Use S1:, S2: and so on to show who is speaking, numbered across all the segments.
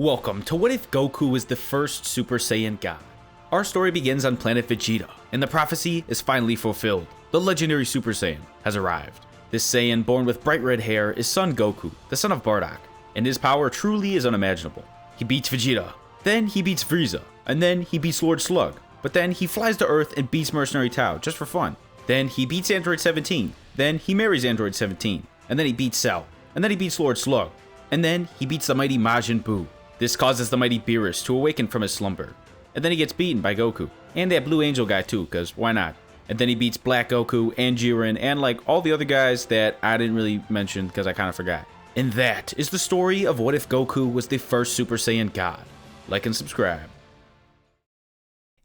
S1: Welcome to What If Goku was the first Super Saiyan God. Our story begins on planet Vegeta, and the prophecy is finally fulfilled. The legendary Super Saiyan has arrived. This Saiyan, born with bright red hair, is son Goku, the son of Bardock, and his power truly is unimaginable. He beats Vegeta, then he beats Frieza, and then he beats Lord Slug, but then he flies to Earth and beats Mercenary Tao, just for fun. Then he beats Android 17, then he marries Android 17, and then he beats Cell, and then he beats Lord Slug, and then he beats the mighty Majin Buu. This causes the mighty Beerus to awaken from his slumber, and then he gets beaten by Goku, and that Blue Angel guy too, cause why not? And then he beats Black Goku and Jiren and like all the other guys that I didn't really mention because I kind of forgot. And that is the story of what if Goku was the first Super Saiyan God. Like and subscribe.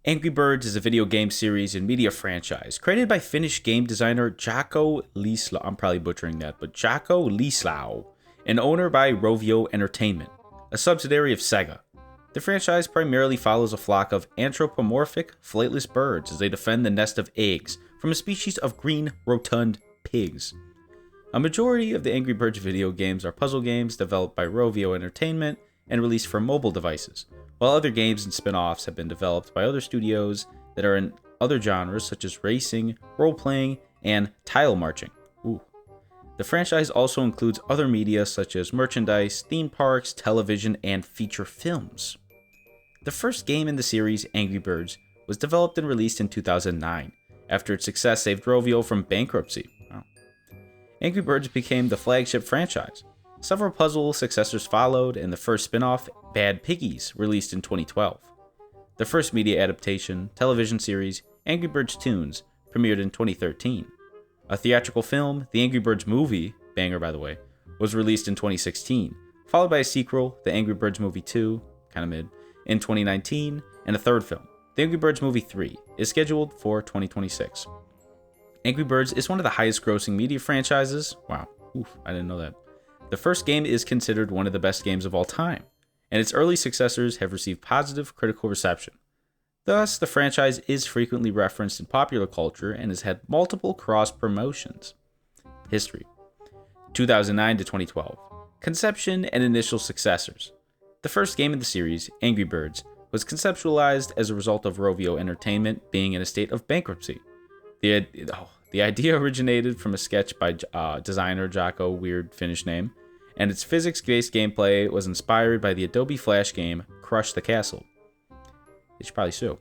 S1: Angry Birds is a video game series and media franchise created by Finnish game designer Jaakko Liislau. I'm probably butchering that, but Jaakko Liislau, and owner by Rovio Entertainment, a subsidiary of Sega. The franchise primarily follows a flock of anthropomorphic, flightless birds as they defend the nest of eggs from a species of green, rotund pigs. A majority of the Angry Birds video games are puzzle games developed by Rovio Entertainment and released for mobile devices, while other games and spin-offs have been developed by other studios that are in other genres such as racing, role-playing, and tile marching. Ooh. The franchise also includes other media such as merchandise, theme parks, television, and feature films. The first game in the series, Angry Birds, was developed and released in 2009, after its success saved Rovio from bankruptcy. Wow. Angry Birds became the flagship franchise. Several puzzle successors followed, and the first spin-off, Bad Piggies, released in 2012. The first media adaptation, television series, Angry Birds Toons, premiered in 2013. A theatrical film, The Angry Birds Movie, banger by the way, was released in 2016, followed by a sequel, The Angry Birds Movie 2, kinda mid, in 2019, and a third film, The Angry Birds Movie 3, is scheduled for 2026. Angry Birds is one of the highest grossing media franchises. Wow, oof, I didn't know that. The first game is considered one of the best games of all time, and its early successors have received positive critical reception. Thus, the franchise is frequently referenced in popular culture and has had multiple cross-promotions. History: 2009 to 2012. Conception and initial successors. The first game in the series, Angry Birds, was conceptualized as a result of Rovio Entertainment being in a state of bankruptcy. The idea originated from a sketch by designer Jaakko, weird Finnish name, and its physics-based gameplay was inspired by the Adobe Flash game Crush the Castle. They should probably sue.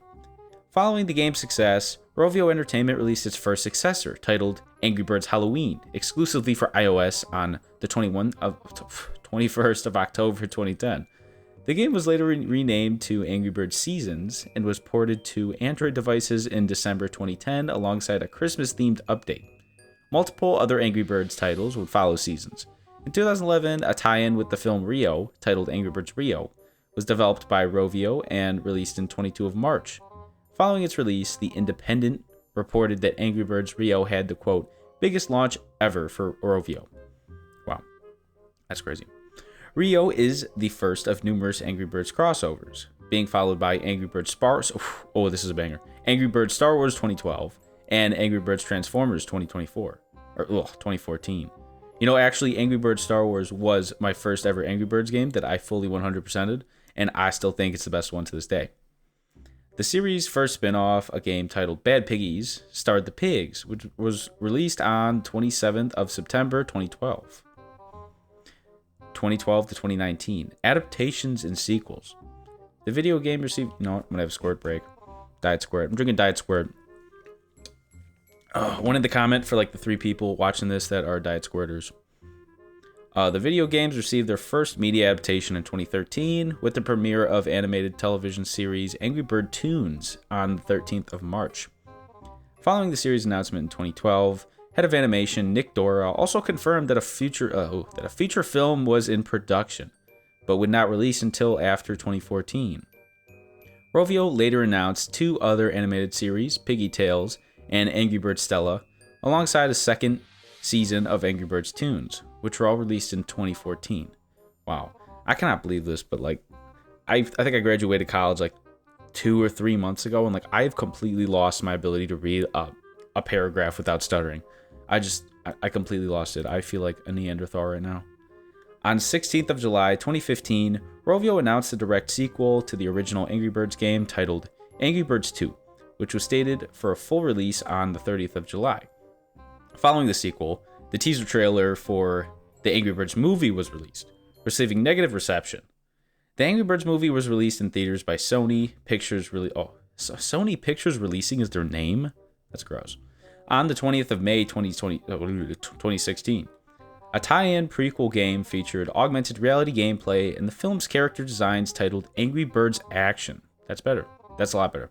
S1: Following the game's success, Rovio Entertainment released its first successor, titled Angry Birds Halloween, exclusively for iOS on the 21st of October 2010. The game was later renamed to Angry Birds Seasons and was ported to Android devices in December 2010 alongside a Christmas-themed update. Multiple other Angry Birds titles would follow Seasons. In 2011, a tie-in with the film Rio, titled Angry Birds Rio, was developed by Rovio and released in 22 of March. Following its release, The Independent reported that Angry Birds Rio had the, quote, biggest launch ever for Rovio. Wow, that's crazy. Rio is the first of numerous Angry Birds crossovers, being followed by Angry Birds this is a banger, Angry Birds Star Wars 2012, and Angry Birds Transformers 2014. You know, actually, Angry Birds Star Wars was my first ever Angry Birds game that I fully 100%ed, and I still think it's the best one to this day. The series' first spin-off, a game titled Bad Piggies, starred the Pigs, which was released on 27th of September 2012. 2012 to 2019. Adaptations and sequels. The video game received... You know what? I'm going to have a squirt break. Diet Squirt. I'm drinking Diet Squirt. Wanted to comment for like the 3 people watching this that are Diet Squirters. The video games received their first media adaptation in 2013 with the premiere of animated television series Angry Bird Toons on the 13th of March. Following the series announcement in 2012, head of animation Nick Dora also confirmed that a feature film was in production, but would not release until after 2014. Rovio later announced 2 other animated series, Piggy Tales and Angry Birds Stella, alongside a second season of Angry Birds Toons, which were all released in 2014. Wow, I cannot believe this, but like, I think I graduated college like 2 or 3 months ago, and like I've completely lost my ability to read a paragraph without stuttering. I completely lost it. I feel like a Neanderthal right now. On 16th of July 2015, Rovio announced a direct sequel to the original Angry Birds game titled Angry Birds 2, which was stated for a full release on the 30th of July. Following the sequel, the teaser trailer for the Angry Birds movie was released, receiving negative reception. The Angry Birds movie was released in theaters by Sony Pictures. Sony Pictures releasing is their name? That's gross. On the 20th of May 2016. A tie-in prequel game featured augmented reality gameplay and the film's character designs titled Angry Birds Action. That's better. That's a lot better.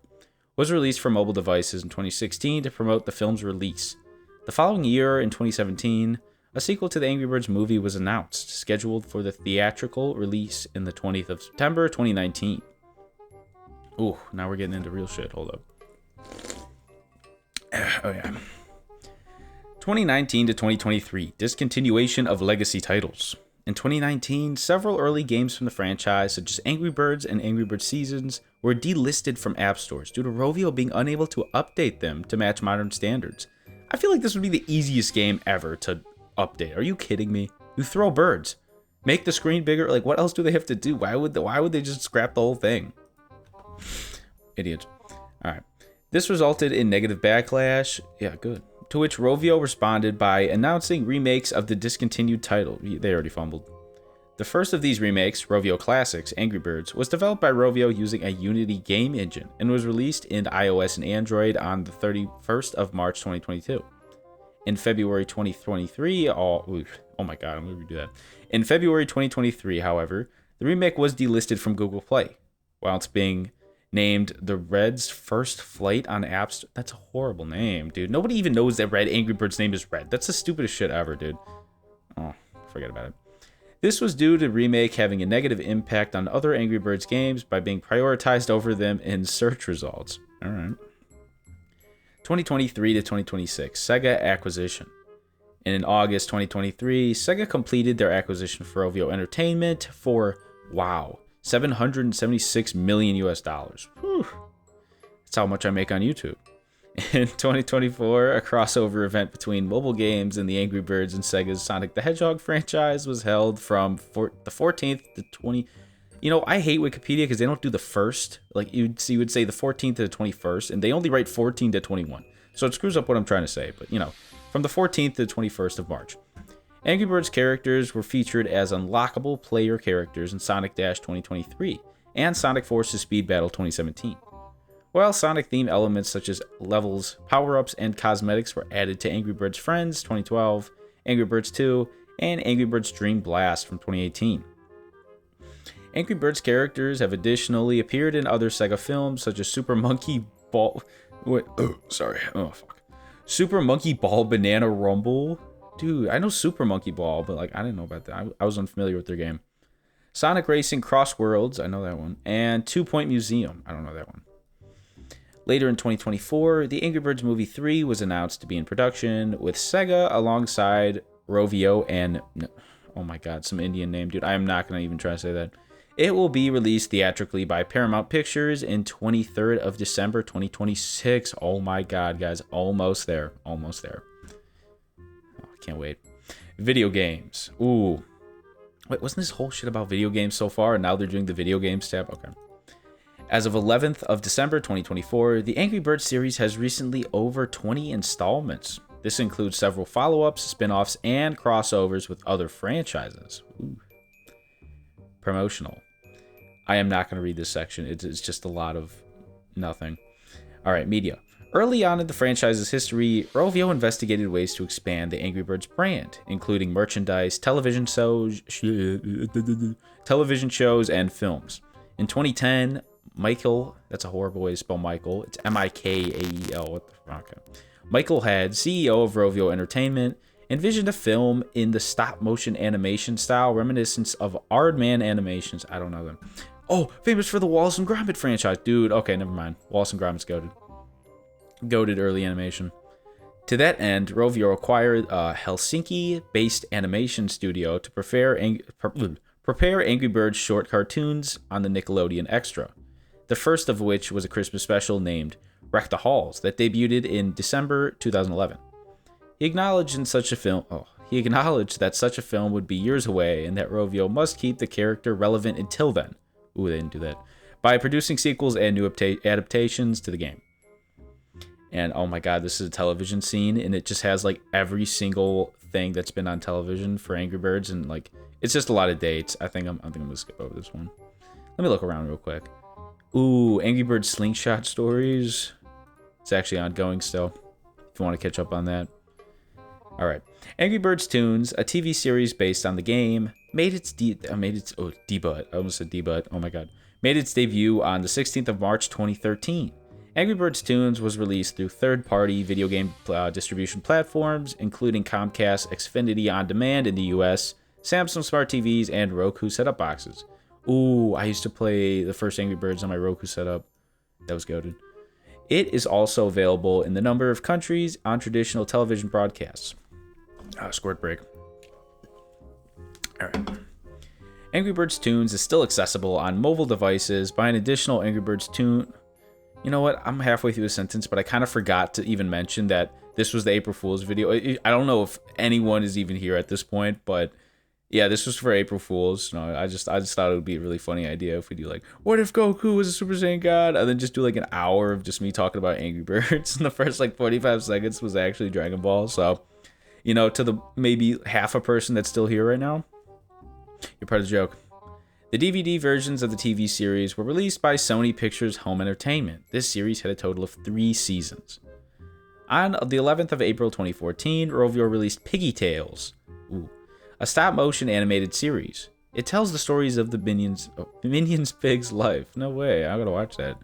S1: Was released for mobile devices in 2016 to promote the film's release. The following year, in 2017, a sequel to the Angry Birds movie was announced, scheduled for the theatrical release in the 20th of September 2019. Ooh, now we're getting into real shit. Hold up. Oh, yeah. 2019 to 2023, discontinuation of legacy titles. In 2019, several early games from the franchise, such as Angry Birds and Angry Birds Seasons, were delisted from app stores due to Rovio being unable to update them to match modern standards. I feel like this would be the easiest game ever to update. Are you kidding me? You throw birds. Make the screen bigger. Like, what else do they have to do? Why would they just scrap the whole thing? Idiots. All right. This resulted in negative backlash. Yeah, good. To which Rovio responded by announcing remakes of the discontinued title. They already fumbled. The first of these remakes, Rovio Classics, Angry Birds, was developed by Rovio using a Unity game engine and was released in iOS and Android on the 31st of March 2022. In February 2023, oh my god, I'm going to redo that. In February 2023, however, the remake was delisted from Google Play, while it's being named the Red's First Flight on App Store. That's a horrible name, dude. Nobody even knows that Red Angry Bird's name is Red. That's the stupidest shit ever, dude. Oh, forget about it. This was due to the remake having a negative impact on other Angry Birds games by being prioritized over them in search results. All right. 2023 to 2026, Sega acquisition. And in August 2023, Sega completed their acquisition for Rovio Entertainment for, wow, $776 million US. Whew. That's how much I make on YouTube. In 2024, a crossover event between mobile games and the Angry Birds and Sega's Sonic the Hedgehog franchise was held from the 14th to 20. You know, I hate Wikipedia because they don't do the first. Like, you would say the 14th to the 21st, and they only write 14 to 21. So it screws up what I'm trying to say. But, you know, from the 14th to the 21st of March. Angry Birds characters were featured as unlockable player characters in Sonic Dash 2023 and Sonic Forces Speed Battle 2017. While Sonic theme elements such as levels, power-ups, and cosmetics were added to Angry Birds Friends 2012, Angry Birds 2, and Angry Birds Dream Blast from 2018. Angry Birds characters have additionally appeared in other Sega films such as Super Monkey Ball... Super Monkey Ball Banana Rumble. Dude, I know Super Monkey Ball, but like I didn't know about that. I was unfamiliar with their game. Sonic Racing Cross Worlds, I know that one. And 2 Point Museum, I don't know that one. Later in 2024, the Angry Birds Movie 3 was announced to be in production with Sega alongside Rovio and... Oh my god, some Indian name, dude. I am not going to even try to say that. It will be released theatrically by Paramount Pictures in 23rd of December 2026. Oh my god, guys. Almost there. Almost there. Oh, can't wait. Video games. Ooh. Wait, wasn't this whole shit about video games so far? And now they're doing the video games tab? Okay. As of 11th of December 2024, the Angry Birds series has recently over 20 installments. This includes several follow-ups, spin-offs, and crossovers with other franchises. Ooh. Promotional. I am not going to read this section. It's just a lot of nothing. All right, media. Early on in the franchise's history, Rovio investigated ways to expand the Angry Birds brand, including merchandise, television shows, and films. In 2010, Michael, that's a horrible way to spell Michael. It's Mikael. What the fuck? Michael Head, CEO of Rovio Entertainment, envisioned a film in the stop-motion animation style reminiscent of Aardman Animations. I don't know them. Oh, famous for the Wallace and Gromit franchise. Dude, okay, never mind. Wallace and Gromit's goated. Goated early animation. To that end, Rovio acquired a Helsinki-based animation studio to prepare Angry Birds short cartoons on the Nickelodeon Extra. The first of which was a Christmas special named Wreck the Halls that debuted in December 2011. He acknowledged in such a film... he acknowledged that such a film would be years away and that Rovio must keep the character relevant until then. Ooh, they didn't do that. By producing sequels and new adaptations to the game. And oh my god, this is a television scene, and it just has like every single thing that's been on television for Angry Birds, and like it's just a lot of dates. I think I'm gonna skip over this one. Let me look around real quick. Ooh, Angry Birds Slingshot Stories. It's actually ongoing still, if you want to catch up on that. Alright. Angry Birds Toons, a TV series based on the game, made its debut. I almost said debut. Oh my god. Made its debut on the 16th of March 2013. Angry Birds Toons was released through third-party video game distribution platforms, including Comcast Xfinity On Demand in the US, Samsung Smart TVs, and Roku set-top boxes. Ooh, I used to play the first Angry Birds on my Roku setup. That was goated. It is also available in the number of countries on traditional television broadcasts. Squirt break. Alright. Angry Birds Toons is still accessible on mobile devices by an additional Angry Birds Toon. You know what? I'm halfway through the sentence, but I kind of forgot to even mention that this was the April Fool's video. I don't know if anyone is even here at this point, but yeah, this was for April Fool's. No, I just thought it would be a really funny idea if we do like, what if Goku was a Super Saiyan God? And then just do like an hour of just me talking about Angry Birds, and the first like 45 seconds was actually Dragon Ball. So, you know, to the maybe half a person that's still here right now, you're part of the joke. The DVD versions of the TV series were released by Sony Pictures Home Entertainment. This series had a total of 3 seasons. On the 11th of April 2014, Rovio released Piggy Tales, a stop-motion animated series. It tells the stories of the Minions Pig's life. No way, I gotta watch that.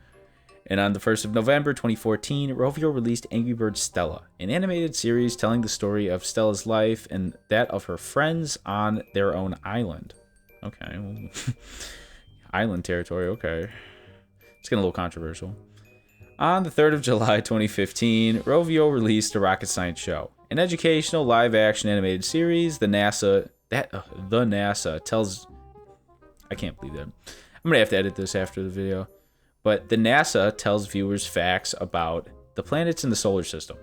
S1: And on the 1st of November 2014, Rovio released Angry Birds Stella, an animated series telling the story of Stella's life and that of her friends on their own island. Okay, well, island territory, okay. It's getting a little controversial. On the 3rd of July 2015, Rovio released A Rocket Science Show, an educational live-action animated series. The NASA tells... I can't believe that. I'm going to have to edit this after the video. But the NASA tells viewers facts about the planets in the solar system.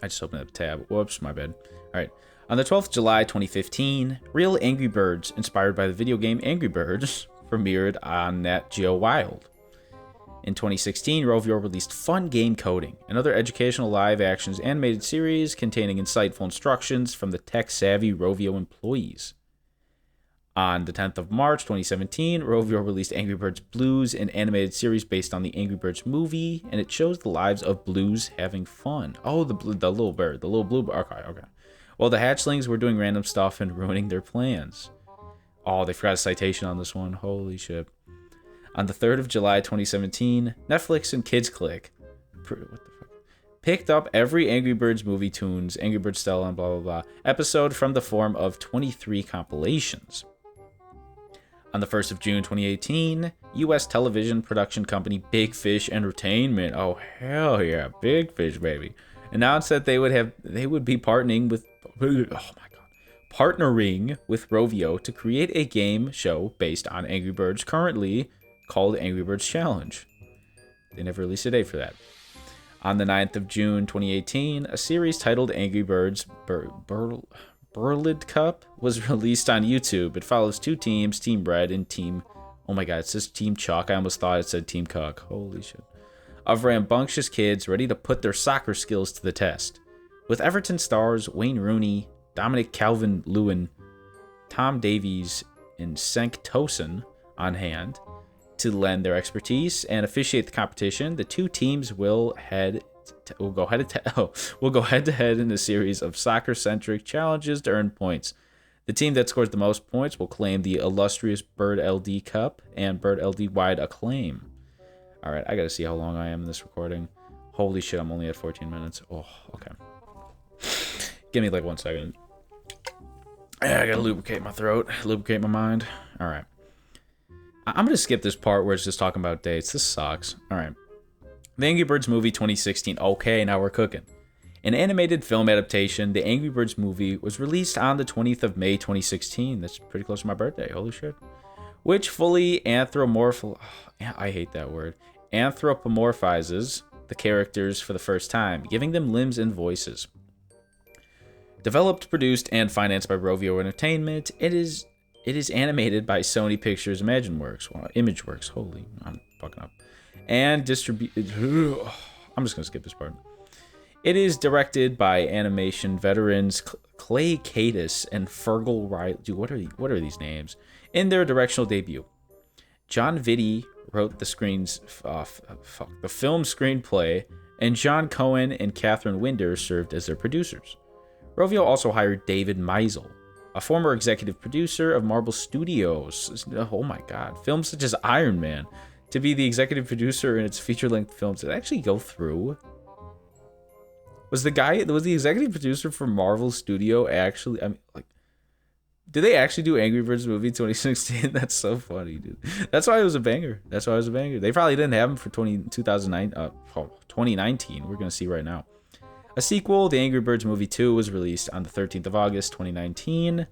S1: I just opened up a tab. Whoops, my bad. All right. On the 12th of July 2015, Real Angry Birds, inspired by the video game Angry Birds, premiered on Nat Geo Wild. In 2016, Rovio released Fun Game Coding, another educational live-action animated series containing insightful instructions from the tech-savvy Rovio employees. On the 10th of March 2017, Rovio released Angry Birds Blues, an animated series based on the Angry Birds movie, and it shows the lives of Blues having fun. Oh, the little bird, the little blue bird. Okay. Well, the hatchlings were doing random stuff and ruining their plans. Oh, they forgot a citation on this one. Holy shit. On the 3rd of July 2017, Netflix and Kids Click picked up every Angry Birds movie Toons, Angry Birds Stella, and blah, blah, blah, episode from the form of 23 compilations. On the 1st of June 2018, U.S. television production company Big Fish Entertainment, oh hell yeah, Big Fish baby, announced that they would be partnering with Rovio to create a game show based on Angry Birds, currently called Angry Birds Challenge. They never released a date for that. On the 9th of June 2018, a series titled Angry Birds Burlid Cup was released on YouTube. It follows 2 teams, Team Red and Team... Oh my god, it says Team Chalk. I almost thought it said Team Cuck. Holy shit. Of rambunctious kids ready to put their soccer skills to the test. With Everton stars Wayne Rooney, Dominic Calvin-Lewin, Tom Davies, and Cenk Tosun on hand to lend their expertise and officiate the competition, the 2 teams will go head to head in a series of soccer-centric challenges to earn points. The team that scores the most points will claim the illustrious Bird LD Cup and Bird LD wide acclaim. All right, I gotta see how long I am in this recording. Holy shit, I'm only at 14 minutes. Oh, okay. Give me like 1 second. I gotta lubricate my throat, lubricate my mind. All right. I'm going to skip this part where it's just talking about dates. This sucks. All right. The Angry Birds movie 2016. Okay, now we're cooking. An animated film adaptation, the Angry Birds movie, was released on the 20th of May 2016. That's pretty close to my birthday. Holy shit. Which fully anthropomorphizes the characters for the first time, giving them limbs and voices. Developed, produced, and financed by Rovio Entertainment, it is animated by Sony Pictures Imageworks. Holy, I'm fucking up. And distributed. I'm just gonna skip this part. It is directed by animation veterans Clay Cadis and Fergal Riley. Dude, what are these names? In their directional debut, John Vitti wrote the film screenplay, and John Cohen and Catherine Winder served as their producers. Rovio also hired David Meisel, a former executive producer of Marvel Studios. Oh my god, films such as Iron Man, to be the executive producer in its feature-length films. Did it actually go through? Was the executive producer for Marvel Studio actually, did they actually do Angry Birds movie 2016? That's so funny, dude. That's why it was a banger. They probably didn't have him for 2019. We're going to see right now. A sequel, The Angry Birds Movie 2, was released on the 13th of August, 2019,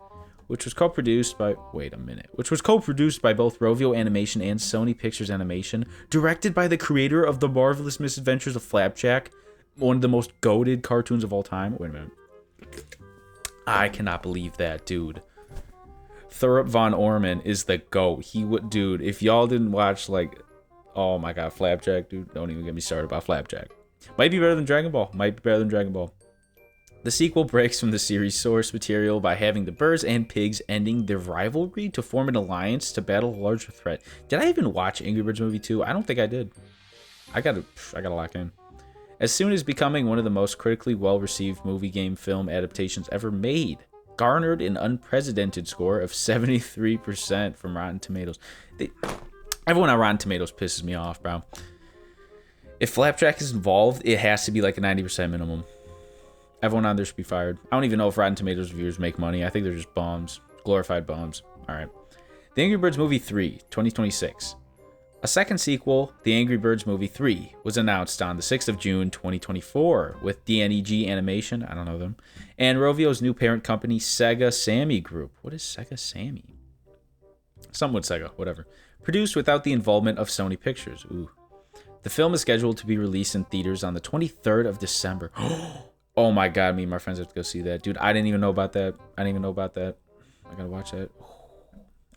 S1: which was co-produced by both Rovio Animation and Sony Pictures Animation, directed by the creator of The Marvelous Misadventures of Flapjack, one of the most goated cartoons of all time. Wait a minute. I cannot believe that, dude. Thurup Von Orman is the GOAT. Dude, if y'all didn't watch, oh my god, Flapjack, dude, don't even get me started about Flapjack. Might be better than Dragon Ball. The sequel breaks from the series' source material by having the birds and pigs ending their rivalry to form an alliance to battle a larger threat. Did I even watch Angry Birds Movie 2? I don't think I did. I gotta lock in. As soon as becoming one of the most critically well-received movie game film adaptations ever made, garnered an unprecedented score of 73% from Rotten Tomatoes. Everyone on Rotten Tomatoes pisses me off, bro. If Flapjack is involved, it has to be like a 90% minimum. Everyone on there should be fired. I don't even know if Rotten Tomatoes reviewers make money. I think they're just bums. Glorified bums. All right. The Angry Birds Movie 3, 2026. A second sequel, The Angry Birds Movie 3, was announced on the 6th of June, 2024, with DNEG Animation, I don't know them, and Rovio's new parent company, Sega Sammy Group. What is Sega Sammy? Some would Sega, whatever. Produced without the involvement of Sony Pictures. Ooh. The film is scheduled to be released in theaters on the 23rd of December. Oh my god, me and my friends have to go see that. Dude, I didn't even know about that. I gotta watch that.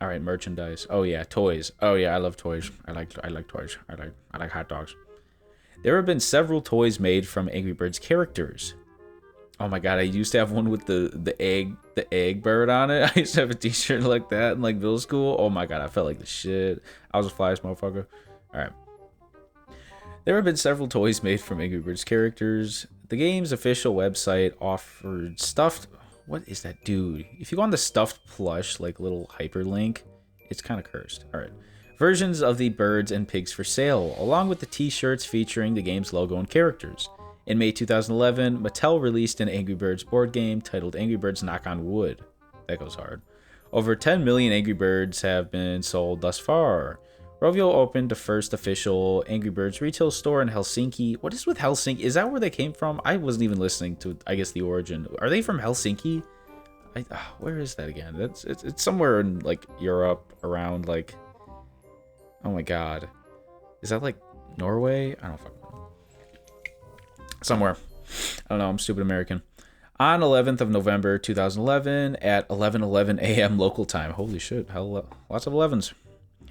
S1: All right, merchandise. Oh yeah, toys. Oh yeah, I love toys. I like toys. I like hot dogs. There have been several toys made from Angry Birds characters. Oh my god, I used to have one with the egg bird on it. I used to have a t-shirt like that in middle school. Oh my god, I felt like the shit. I was a flyest motherfucker. All right. There have been several toys made from Angry Birds characters. The game's official website offered stuffed... What is that, dude? If you go on the stuffed plush, little hyperlink, it's kind of cursed. All right. Versions of the birds and pigs for sale, along with the t-shirts featuring the game's logo and characters. In May 2011, Mattel released an Angry Birds board game titled Angry Birds Knock on Wood. That goes hard. Over 10 million Angry Birds have been sold thus far. Rovio opened the first official Angry Birds retail store in Helsinki. What is with Helsinki? Is that where they came from? I wasn't even listening to, I guess, the origin. Are they from Helsinki? Where is that again? It's somewhere in Europe, around oh my god, is that Norway? I don't fucking know. Somewhere. I don't know. I'm stupid American. On 11th of November 2011 at 11:11 a.m. local time. Holy shit! Lots of 11s.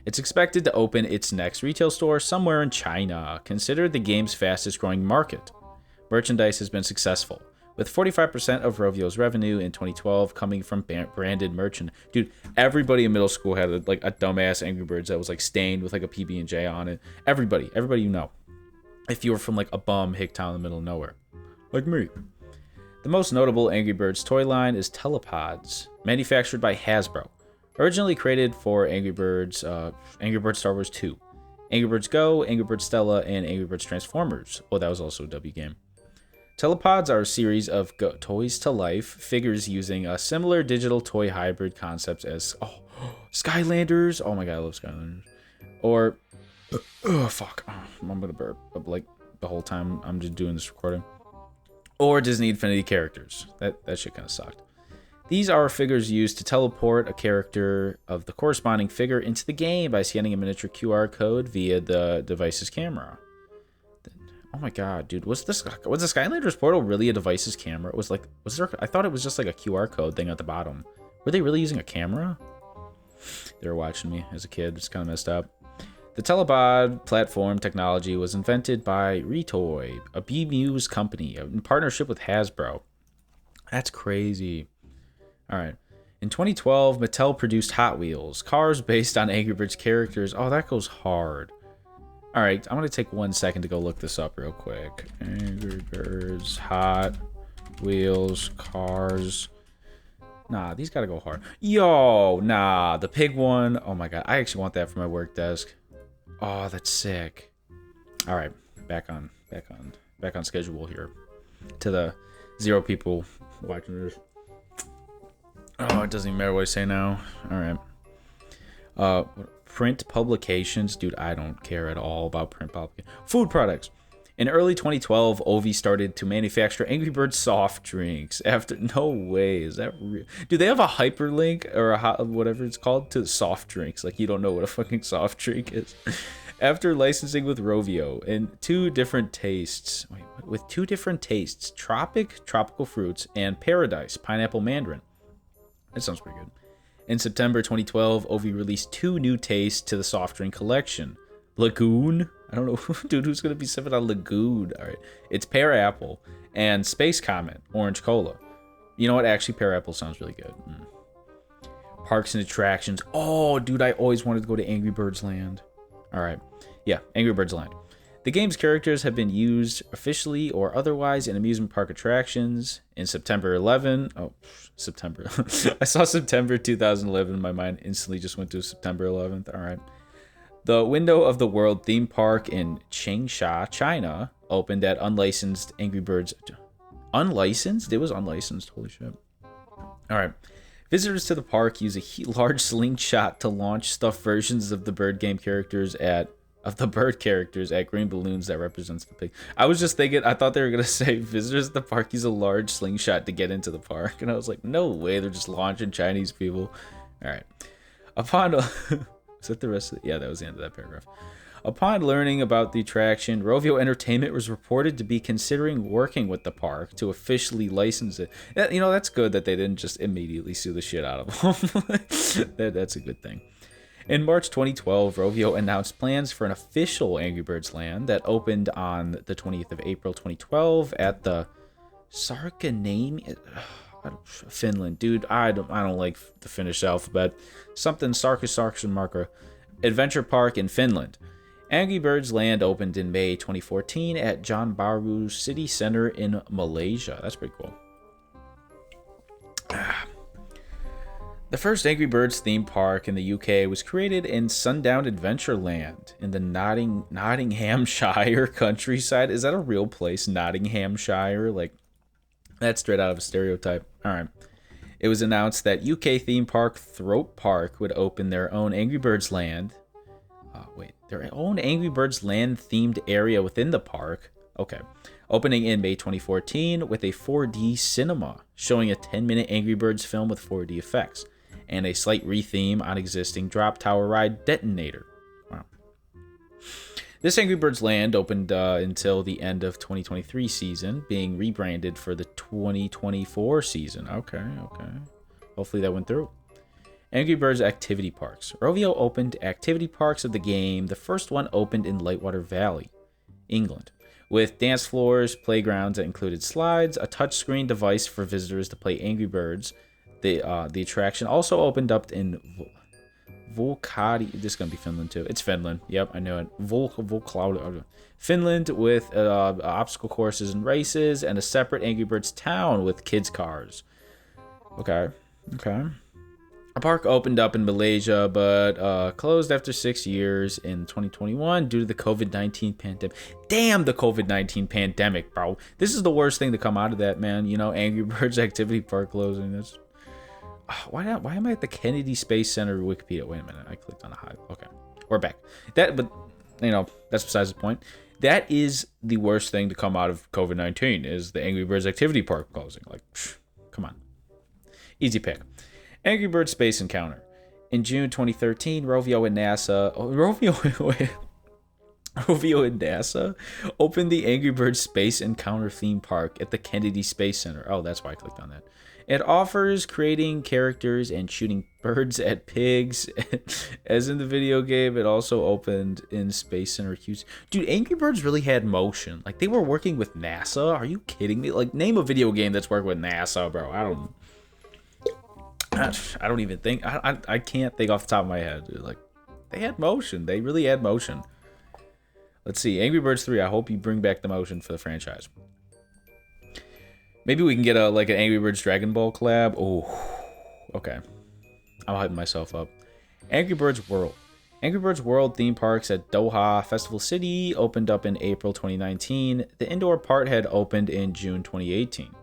S1: It's expected to open its next retail store somewhere in China, considered the game's fastest growing market. Merchandise has been successful, with 45% of Rovio's revenue in 2012 coming from branded merchandise. Dude, everybody in middle school had a dumbass Angry Birds that was stained with a PB&J on it. Everybody you know. If you were from a bum hick town in the middle of nowhere. Like me. The most notable Angry Birds toy line is Telepods, manufactured by Hasbro. Originally created for Angry Birds Star Wars 2, Angry Birds Go, Angry Birds Stella, and Angry Birds Transformers. Oh, that was also a W game. Telepods are a series of toys to life figures using a similar digital toy hybrid concepts as Skylanders. Oh my god, I love Skylanders. Or fuck, I'm gonna burp the whole time I'm just doing this recording. Or Disney Infinity characters. That shit kind of sucked. These are figures used to teleport a character of the corresponding figure into the game by scanning a miniature QR code via the device's camera. Oh my god, dude, was the Skylanders portal really a device's camera? It was like, was there? I thought it was just like a QR code thing at the bottom. Were they really using a camera? They were watching me as a kid. It's kind of messed up. The Telebod platform technology was invented by Retoy, a B-Muse company in partnership with Hasbro. That's crazy. All right. In 2012, Mattel produced Hot Wheels, cars based on Angry Birds characters. Oh, that goes hard. All right, I'm going to take 1 second to go look this up real quick. Angry Birds, Hot Wheels, cars. Nah, these got to go hard. Yo, nah, the pig one. Oh my god, I actually want that for my work desk. Oh, that's sick. All right, back on schedule here. To the 0 people watching this. Oh, it doesn't even matter what I say now. All right. Print publications. Dude, I don't care at all about print publications. Food products. In early 2012, Ovi started to manufacture Angry Birds soft drinks. After no way, is that real? Do they have a hyperlink or whatever it's called to soft drinks? Like you don't know what a fucking soft drink is. After licensing with Rovio in 2 different tastes, tropical fruits, and Paradise, pineapple mandarin. That sounds pretty good. In September 2012, Ovi released 2 new tastes to the soft drink collection. Lagoon. I don't know, dude, who's going to be sipping on Lagoon? All right. It's Pear Apple and Space Comet, Orange Cola. You know what? Actually, Pear Apple sounds really good. Parks and attractions. Oh, dude, I always wanted to go to Angry Birds Land. All right. Yeah, Angry Birds Land. The game's characters have been used officially or otherwise in amusement park attractions. In September 11, September. I saw September 2011. My mind instantly just went to September 11th. All right. The Window of the World theme park in Changsha, China, opened at unlicensed Angry Birds. Unlicensed? It was unlicensed. Holy shit. All right. Visitors to the park use a large slingshot to launch stuffed versions of the bird characters at green balloons that represents the pig. I was just thinking, I thought they were going to say visitors at the park use a large slingshot to get into the park. And I was like, no way, they're just launching Chinese people. All right. Is that the rest of it? Yeah, that was the end of that paragraph. Upon learning about the attraction, Rovio Entertainment was reported to be considering working with the park to officially license it. You know, that's good that they didn't just immediately sue the shit out of them. That's a good thing. In March 2012, Rovio announced plans for an official Angry Birds Land that opened on the 20th of April 2012 at the Sarkanami, Finland. Dude, I don't like the Finnish alphabet. Something Sarkasarksan Adventure Park in Finland. Angry Birds Land opened in May 2014 at John Bahru City Center in Malaysia. That's pretty cool. The first Angry Birds theme park in the UK was created in Sundown Adventureland in the Nottinghamshire countryside. Is that a real place, Nottinghamshire? Like, that's straight out of a stereotype. All right. It was announced that UK theme park Throat Park would open their own Angry Birds Land. Their own Angry Birds Land themed area within the park. Okay. Opening in May 2014 with a 4D cinema showing a 10-minute Angry Birds film with 4D effects and a slight retheme on existing Drop Tower Ride Detonator. Wow. This Angry Birds Land opened until the end of 2023 season, being rebranded for the 2024 season. Okay. Hopefully that went through. Angry Birds Activity Parks. Rovio opened activity parks of the game. The first one opened in Lightwater Valley, England, with dance floors, playgrounds that included slides, a touchscreen device for visitors to play Angry Birds. The attraction also opened up in Vuokari. This is going to be Finland too. It's Finland. Yep, I knew it. Finland with obstacle courses and races, and a separate Angry Birds town with kids' cars. Okay. A park opened up in Malaysia, but closed after 6 years in 2021 due to the COVID-19 pandemic. Damn the COVID-19 pandemic, bro. This is the worst thing to come out of that, man. You know, Angry Birds Activity Park closing. That's why am I at the Kennedy Space Center Wikipedia? Wait a minute, I clicked on a hive. Okay, we're back. But you know, that's besides the point. That is the worst thing to come out of COVID-19 is the Angry Birds Activity Park closing. Like, come on, easy pick. Angry Birds Space Encounter. In June 2013, Rovio and NASA... Rovio and NASA opened the Angry Birds Space Encounter theme park at the Kennedy Space Center. Oh, that's why I clicked on that. It offers creating characters and shooting birds at pigs. As in the video game, it also opened in Space Center Houston. Dude, Angry Birds really had motion. Like, they were working with NASA? Are you kidding me? Like, name a video game that's working with NASA, bro. I don't even think. I can't think off the top of my head. Dude. Like, they had motion. They really had motion. Let's see. Angry Birds 3. I hope you bring back the motion for the franchise. Maybe we can get an Angry Birds Dragon Ball collab. Oh, okay. I'm hyping myself up. Angry Birds World. Angry Birds World theme parks at Doha Festival City opened up in April 2019. The indoor part had opened in June 2018.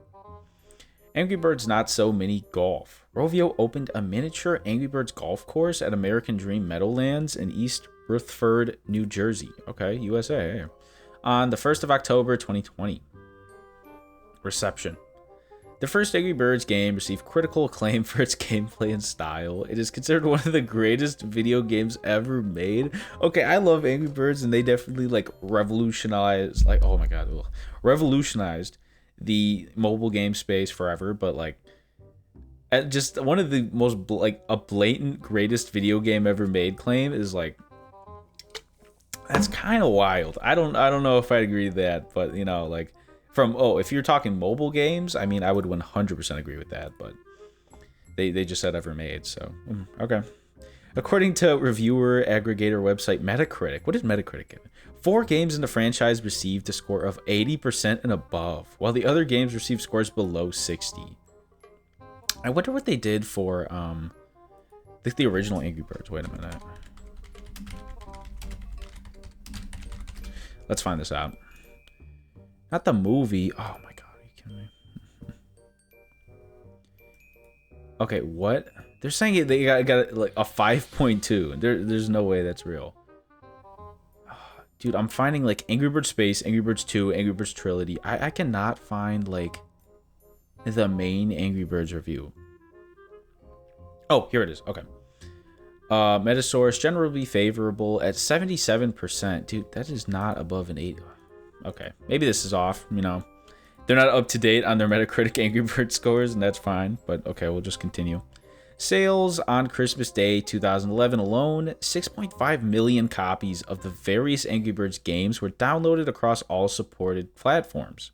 S1: Angry Birds Not So Mini Golf. Rovio opened a miniature Angry Birds golf course at American Dream Meadowlands in East Rutherford, New Jersey. Okay, USA. On the 1st of October 2020. Reception. The first Angry Birds game received critical acclaim for its gameplay and style. It is considered one of the greatest video games ever made. Okay, I love Angry Birds, and they definitely revolutionized, oh my god, revolutionized the mobile game space forever. But just one of the most a blatant greatest video game ever made claim is that's kind of wild. I don't know if I'd agree to that, but if you're talking mobile games, I mean, I would 100% agree with that, but they just said ever made, so, okay. According to reviewer aggregator website Metacritic, what did Metacritic give? 4 games in the franchise received a score of 80% and above, while the other games received scores below 60. I wonder what they did for, the original Angry Birds. Wait a minute. Let's find this out. Not the movie. Oh my god, are you kidding me? Okay, what? They're saying they got a 5.2. There's no way that's real. Dude, I'm finding Angry Birds Space, Angry Birds 2, Angry Birds Trilogy. I cannot find the main Angry Birds review. Oh, here it is. Okay. Metasource generally favorable at 77%. Dude, that is not above an 8. Okay, maybe this is off, They're not up to date on their Metacritic Angry Birds scores, and that's fine. But okay, we'll just continue. Sales on Christmas Day 2011 alone, 6.5 million copies of the various Angry Birds games were downloaded across all supported platforms.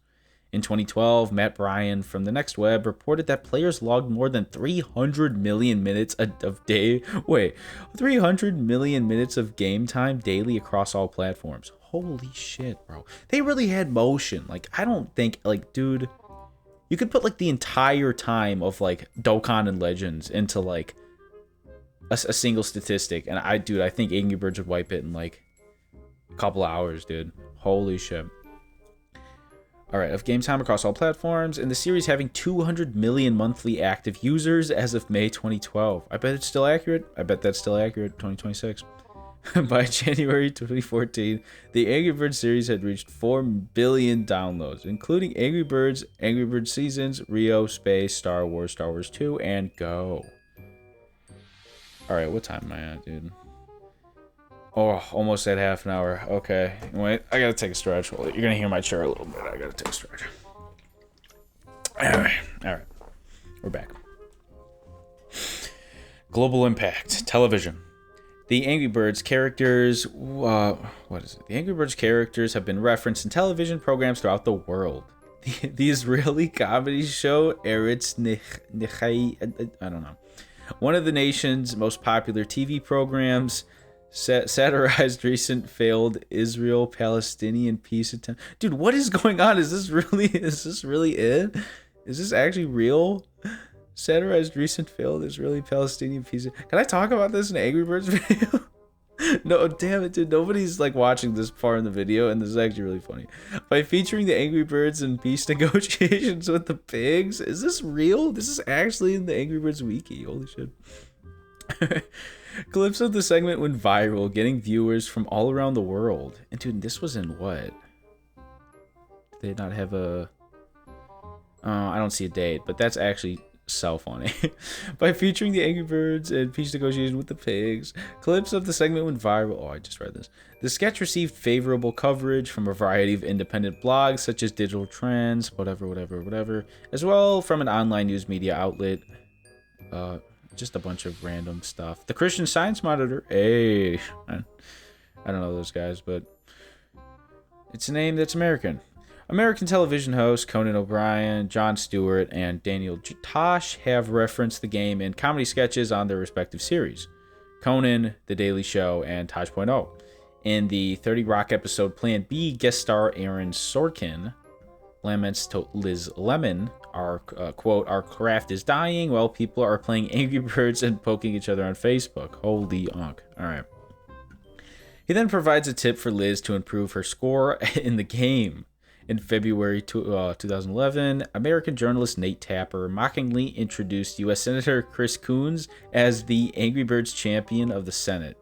S1: In 2012, Matt Bryan from The Next Web reported that players logged more than 300 million minutes of 300 million minutes of game time daily across all platforms. Holy shit, bro. They really had motion. I don't think, dude, you could put, the entire time of, Dokkan and Legends into, a single statistic. And I think Angry Birds would wipe it in, a couple hours, dude. Holy shit. Alright, of game time across all platforms, and the series having 200 million monthly active users as of May 2012. I bet it's still accurate. I bet that's still accurate, 2026. By January 2014, the Angry Birds series had reached 4 billion downloads, including Angry Birds Seasons, Rio, Space, Star Wars 2, and Go. Alright, what time am I at, dude? Oh, almost at half an hour. Okay. Wait, I gotta take a stretch. You're gonna hear my chair a little bit. I gotta take a stretch. Alright. We're back. Global impact. Television. The Angry Birds characters... what is it? The Angry Birds characters have been referenced in television programs throughout the world. The Israeli comedy show Eretz Nechai... I don't know. One of the nation's most popular TV programs... satirized recent failed Israel-Palestinian peace attempt. Dude, what is going on? Is this really it? Is this actually real? Satirized recent failed Israeli-Palestinian peace. Can I talk about this in an Angry Birds video? No, damn it, dude. Nobody's watching this far in the video, and this is actually really funny. By featuring the Angry Birds in peace negotiations with the pigs. Is this real? This is actually in the Angry Birds wiki. Holy shit. Clips of the segment went viral, getting viewers from all around the world. And dude, this was in what? Did they not have a... I don't see a date, but that's actually so funny. By featuring the Angry Birds and Peach negotiation with the pigs. Clips of the segment went viral. Oh, I just read this. The sketch received favorable coverage from a variety of independent blogs, such as Digital Trends, whatever, as well from an online news media outlet. Just a bunch of random stuff. The Christian Science Monitor. Hey, I don't know those guys, but it's a name that's American. American television hosts Conan O'Brien, Jon Stewart, and Daniel Tosh have referenced the game in comedy sketches on their respective series. Conan, The Daily Show, and Tosh.0. In the 30 Rock episode Plan B, guest star Aaron Sorkin laments to Liz Lemon, our quote, "Our craft is dying while people are playing Angry Birds and poking each other on Facebook." Holy unk. All right. He then provides a tip for Liz to improve her score in the game. In February 2011, American journalist Nate Tapper mockingly introduced U.S. Senator Chris Coons as the Angry Birds champion of the Senate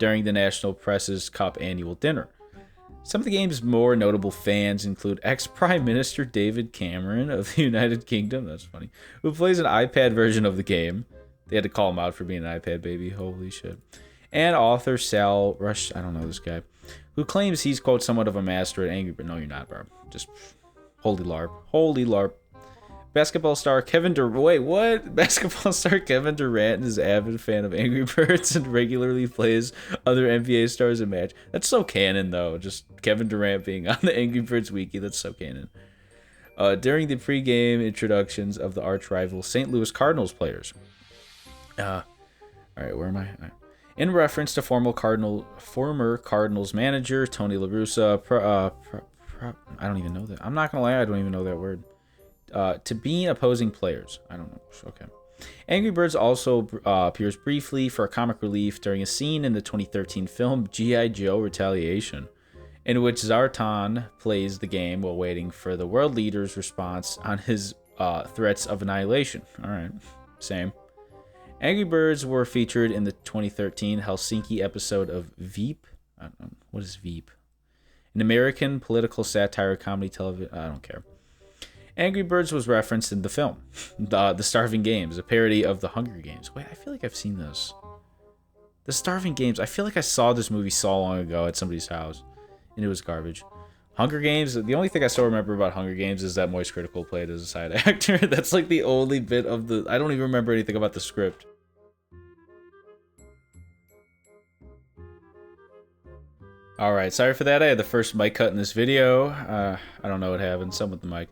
S1: during the National Press Cup annual dinner. Some of the game's more notable fans include ex-Prime Minister David Cameron of the United Kingdom, that's funny, who plays an iPad version of the game. They had to call him out for being an iPad baby, holy shit. And author Sal Rush, I don't know this guy, who claims he's, quote, somewhat of a master at Angry Birds. No, you're not, bro. Just holy LARP. Holy LARP. Basketball star Kevin Durant. Wait, what? Basketball star Kevin Durant is an avid fan of Angry Birds and regularly plays other NBA stars in match. That's so canon, though. Just Kevin Durant being on the Angry Birds wiki. That's so canon. During the pregame introductions of the arch rival St. Louis Cardinals players. All right, where am I? In reference to former Cardinals manager Tony La Russa, I don't even know that. I'm not gonna lie, I don't even know that word. To being opposing players. I don't know. Okay. Angry Birds also appears briefly for comic relief during a scene in the 2013 film G.I. Joe Retaliation, in which Zartan plays the game while waiting for the world leader's response on his threats of annihilation. All right, same. Angry Birds were featured in the 2013 Helsinki episode of Veep. I don't know. What is Veep? An American political satire comedy television. I don't care. Angry Birds was referenced in the film, The Starving Games, a parody of The Hunger Games. Wait, I feel like I've seen this. The Starving Games. I feel like I saw this movie so long ago at somebody's house, and it was garbage. Hunger Games. The only thing I still remember about Hunger Games is that Moist Critical played as a side actor. That's like the only bit of the. I don't even remember anything about the script. Alright, sorry for that. I had the first mic cut in this video. I don't know what happened. Some with the mic.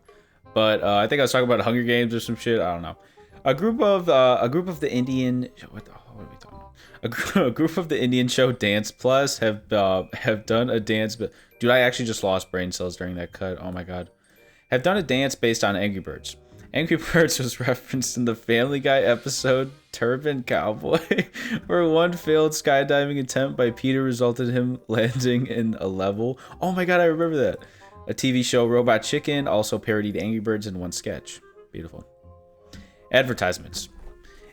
S1: But I think I was talking about Hunger Games or some shit. I don't know. A group of the Indian... What are we talking about? A group of the Indian show Dance Plus have done a dance... But dude, I actually just lost brain cells during that cut. Oh my god. Have done a dance based on Angry Birds. Angry Birds was referenced in the Family Guy episode Turban Cowboy, where one failed skydiving attempt by Peter resulted in him landing in a level. Oh my god, I remember that. A TV show Robot Chicken also parodied Angry Birds in one sketch. Beautiful. Advertisements.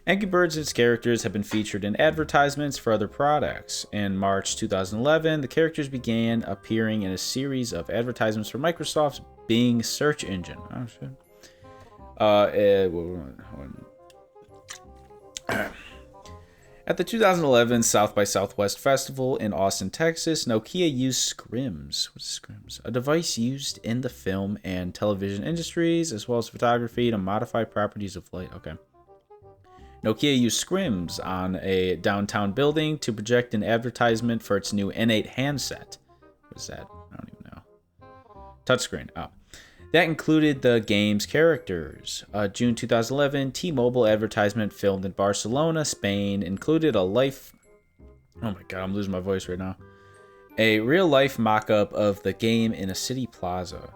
S1: Angry Birds and its characters have been featured in advertisements for other products. In March 2011, the characters began appearing in a series of advertisements for Microsoft's Bing search engine. Oh shit. At the 2011 South by Southwest Festival in Austin, Texas, Nokia used Scrims. What is Scrims? A device used in the film and television industries, as well as photography, to modify properties of light. Okay. Nokia used Scrims on a downtown building to project an advertisement for its new N8 handset. What is that? I don't even know. Touchscreen. Oh. That included the game's characters. June 2011, T-Mobile advertisement filmed in Barcelona, Spain, included a life... Oh my god, I'm losing my voice right now. A real-life mock-up of the game in a city plaza.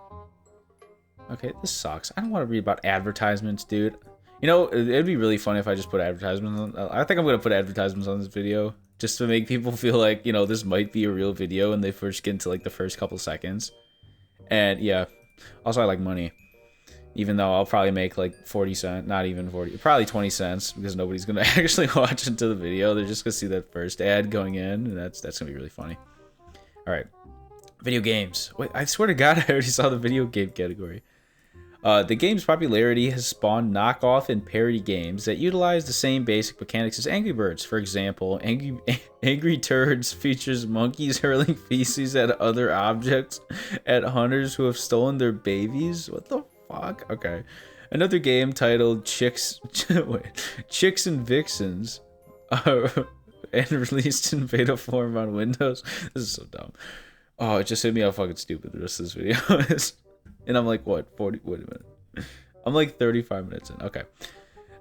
S1: Okay, this sucks. I don't want to read about advertisements, dude. You know, it'd be really funny if I just put advertisements on... I think I'm going to put advertisements on this video, just to make people feel like, you know, this might be a real video when they first get into, like, the first couple seconds. And, yeah... Also, I like money, even though I'll probably make like 40 cents, not even 40, probably 20 cents, because nobody's going to actually watch into the video. They're just going to see that first ad going in, and that's going to be really funny. All right. Video games. Wait, I swear to God, I already saw the video game category. The game's popularity has spawned knockoff and parody games that utilize the same basic mechanics as Angry Birds. For example, Angry Turds features monkeys hurling feces at other objects at hunters who have stolen their babies. What the fuck? Okay. Another game titled Chicks and Vixens and released in beta form on Windows. This is so dumb. Oh, it just hit me how fucking stupid the rest of this video is. And I'm like, what? 40? Wait a minute. I'm like 35 minutes in. Okay.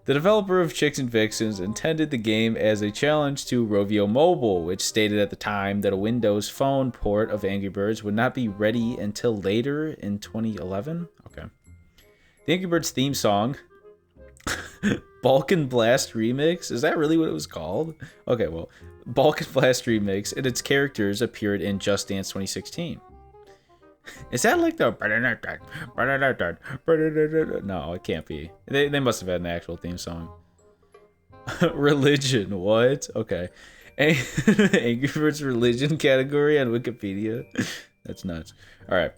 S1: The developer of Chicks and Vixens intended the game as a challenge to Rovio Mobile, which stated at the time that a Windows Phone port of Angry Birds would not be ready until later in 2011. Okay. The Angry Birds theme song, Balkan Blast Remix, is that really what it was called? Okay, well, Balkan Blast Remix and its characters appeared in Just Dance 2016. Is that like the... No, it can't be. They must have had an actual theme song. Religion, what? Okay. Angry Birds religion category on Wikipedia. That's nuts. Alright.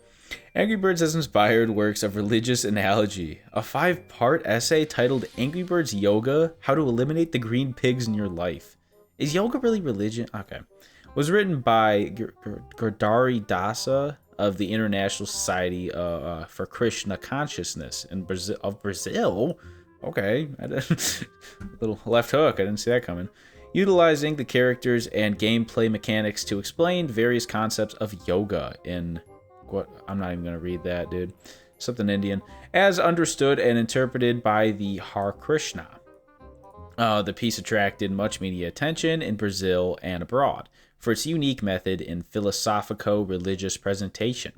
S1: Angry Birds has inspired works of religious analogy. A 5-part essay titled Angry Birds Yoga, How to Eliminate the Green Pigs in Your Life. Is yoga really religion? Okay. Was written by Gurdari Dasa of the International Society for Krishna Consciousness in Brazil. Okay. Little left hook. I didn't see that coming. Utilizing the characters and gameplay mechanics to explain various concepts of yoga in... What? I'm not even going to read that, dude. Something Indian. As understood and interpreted by the Hare Krishna. The piece attracted much media attention in Brazil and abroad for its unique method in philosophico-religious presentation.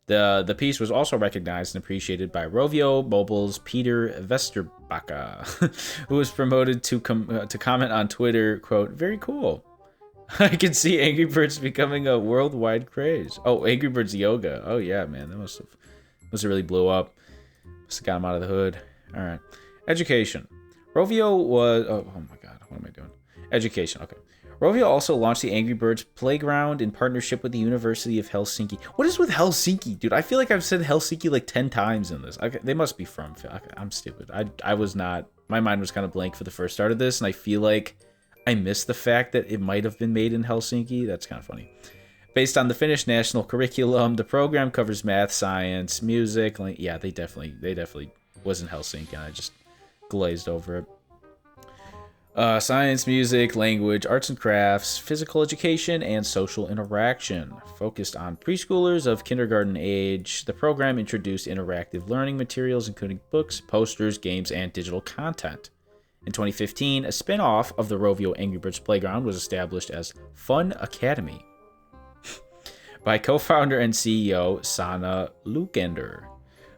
S1: The piece was also recognized and appreciated by Rovio Mobile's Peter Vesterbacka, who was promoted to comment on Twitter, quote, "Very cool. I can see Angry Birds becoming a worldwide craze." Oh, Angry Birds Yoga. Oh, yeah, man. That must have really blew up. Must have got him out of the hood. All right. Education. Rovio was... Oh, my God. What am I doing? Education. Okay. Rovio also launched the Angry Birds Playground in partnership with the University of Helsinki. What is with Helsinki, dude? I feel like I've said Helsinki like 10 times in this. They must be from... I'm stupid. I was not... My mind was kind of blank for the first start of this, and I feel like I missed the fact that it might have been made in Helsinki. That's kind of funny. Based on the Finnish national curriculum, the program covers math, science, music. Yeah, they definitely was in Helsinki, and I just glazed over it. Science, music, language, arts and crafts, physical education, and social interaction. Focused on preschoolers of kindergarten age, the program introduced interactive learning materials, including books, posters, games, and digital content. In 2015, a spin-off of the Rovio Angry Birds Playground was established as Fun Academy by co-founder and CEO Sanna Lukender,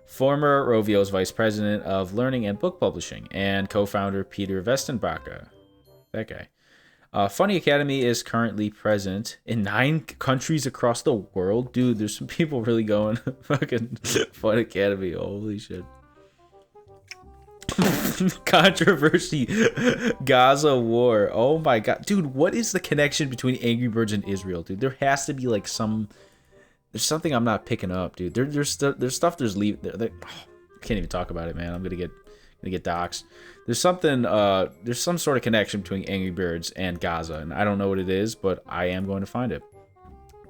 S1: former Rovio's vice president of learning and book publishing, and co-founder Peter Vestenbacka. That guy. Funny Academy is currently present in 9 countries across the world. Dude, there's some people really going fucking Fun Academy. Holy shit. Controversy. Gaza war. Oh my god. Dude, what is the connection between Angry Birds and Israel, dude? There has to be like some... There's something I'm not picking up, dude. There's stuff I can't even talk about it, man. I'm gonna get doxxed. There's something, there's some sort of connection between Angry Birds and Gaza, and I don't know what it is, but I am going to find it.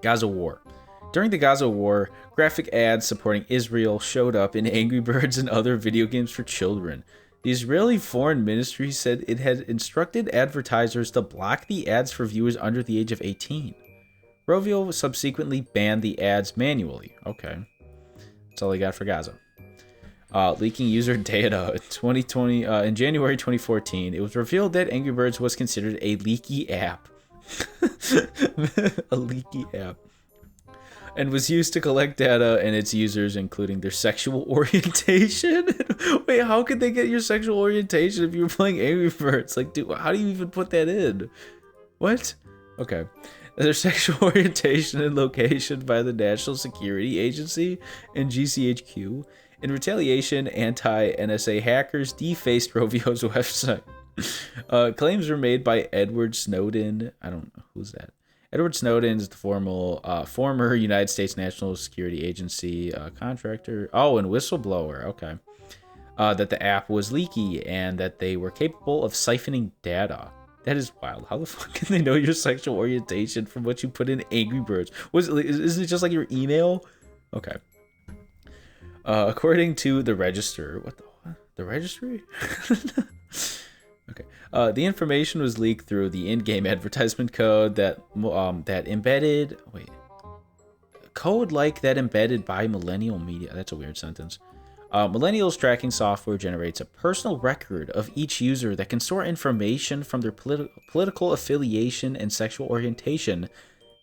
S1: Gaza war. During the Gaza war, graphic ads supporting Israel showed up in Angry Birds and other video games for children. The Israeli Foreign Ministry said it had instructed advertisers to block the ads for viewers under the age of 18. Rovio subsequently banned the ads manually. Okay. That's all they got for Gaza. Leaking user data. In January 2014, it was revealed that Angry Birds was considered a leaky app. A leaky app. And was used to collect data and its users, including their sexual orientation. Wait, how could they get your sexual orientation if you were playing Angry Birds? Like, dude, how do you even put that in? What? Okay. Their sexual orientation and location by the National Security Agency and GCHQ. In retaliation, anti-NSA hackers defaced Rovio's website. Claims were made by Edward Snowden. I don't know who's that. Edward Snowden is the former United States National Security Agency contractor. Oh, and whistleblower. Okay. That the app was leaky and that they were capable of siphoning data. That is wild. How the fuck can they know your sexual orientation from what you put in Angry Birds? Isn't it just like your email? Okay. According to the Register, what the what? The registry? Okay. The information was leaked through the in-game advertisement code that embedded. Wait. Code like that embedded by Millennial Media. That's a weird sentence. Millennials tracking software generates a personal record of each user that can store information from their political affiliation and sexual orientation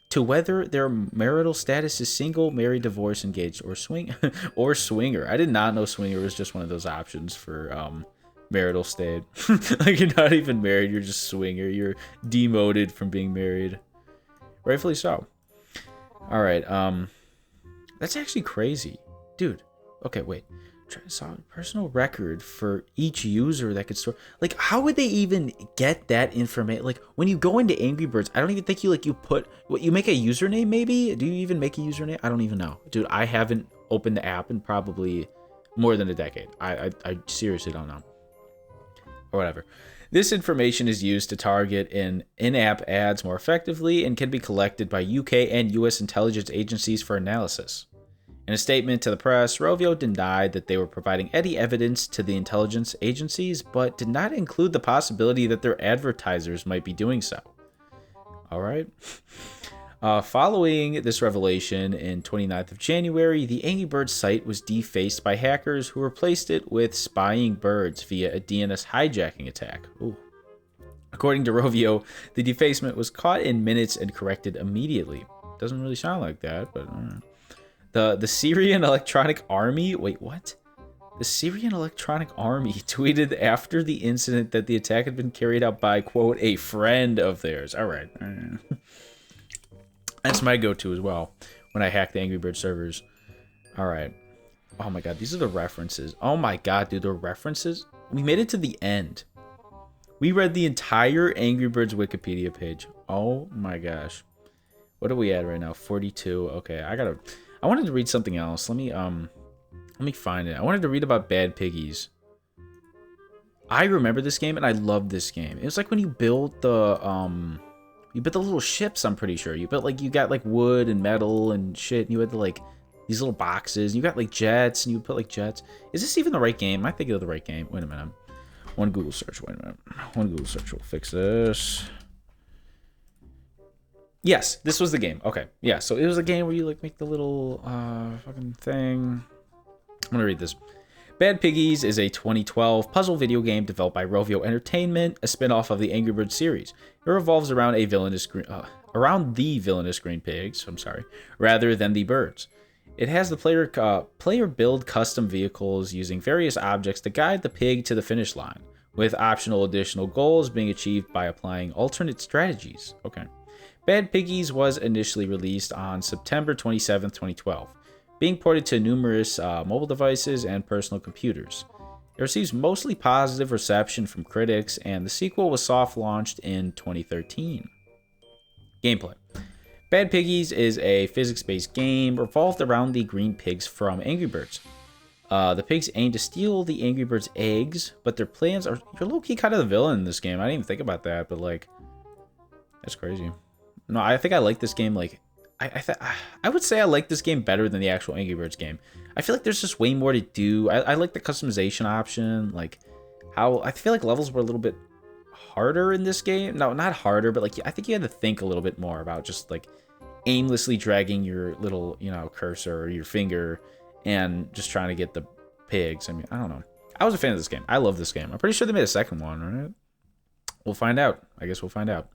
S1: to whether their marital status is single, married, divorced, engaged, or swinger. I did not know swinger was just one of those options for marital state. Like, you're not even married, you're just swinger. You're demoted from being married. Rightfully so. All right. That's actually crazy, dude. Okay, wait. Personal record for each user that could store. Like, how would they even get that information? Like, when you go into Angry Birds, I don't even think you make a username. Maybe do you even make a username? I don't even know, dude. I haven't opened the app in probably more than a decade. I seriously don't know, or whatever. This information is used to target in-app ads more effectively and can be collected by UK and US intelligence agencies for analysis. In a statement to the press, Rovio denied that they were providing any evidence to the intelligence agencies, but did not include the possibility that their advertisers might be doing so. All right. Following this revelation in 29th of January, the Angry Birds site was defaced by hackers who replaced it with spying birds via a DNS hijacking attack. Ooh. According to Rovio, the defacement was caught in minutes and corrected immediately. Doesn't really sound like that, but... The Syrian Electronic Army, wait, what? The Syrian Electronic Army tweeted after the incident that the attack had been carried out by, quote, a friend of theirs. All right. That's my go-to as well when I hack the Angry Birds servers. All right. Oh my God, these are the references. Oh my God, dude, the references. We made it to the end. We read the entire Angry Birds Wikipedia page. Oh my gosh. What are we at right now? 42. Okay, I wanted to read something else. Let me find it. I wanted to read about Bad Piggies. I remember this game and I loved this game. It was like when you built the little ships, I'm pretty sure. You got like wood and metal and shit, and you had these little boxes. You got like jets and you put like jets. Is this even the right game? Am I thinking of the right game? Wait a minute. One Google search. Wait a minute. One Google search will fix this. Yes, this was the game. Okay, yeah, so it was a game where you like make the little fucking thing. I'm gonna read this. Bad Piggies is a 2012 puzzle video game developed by Rovio Entertainment, a spin-off of the Angry Birds series. It revolves around the villainous green pigs, rather than the birds. It has the player build custom vehicles using various objects to guide the pig to the finish line, with optional additional goals being achieved by applying alternate strategies. Okay. Bad Piggies was initially released on September 27, 2012, being ported to numerous mobile devices and personal computers. It receives mostly positive reception from critics, and the sequel was soft-launched in 2013. Gameplay. Bad Piggies is a physics-based game revolved around the green pigs from Angry Birds. The pigs aim to steal the Angry Birds' eggs, but their plans are... You're low-key kind of the villain in this game. I didn't even think about that, but, like... That's crazy. No, I think I like this game, like... I would say I like this game better than the actual Angry Birds game. I feel like there's just way more to do. I like the customization option, like... How... I feel like levels were a little bit harder in this game. No, not harder, but, like, I think you had to think a little bit more about just, like... aimlessly dragging your little, cursor or your finger and just trying to get the pigs. I mean, I don't know. I was a fan of this game. I love this game. I'm pretty sure they made a second one, right? We'll find out. I guess we'll find out.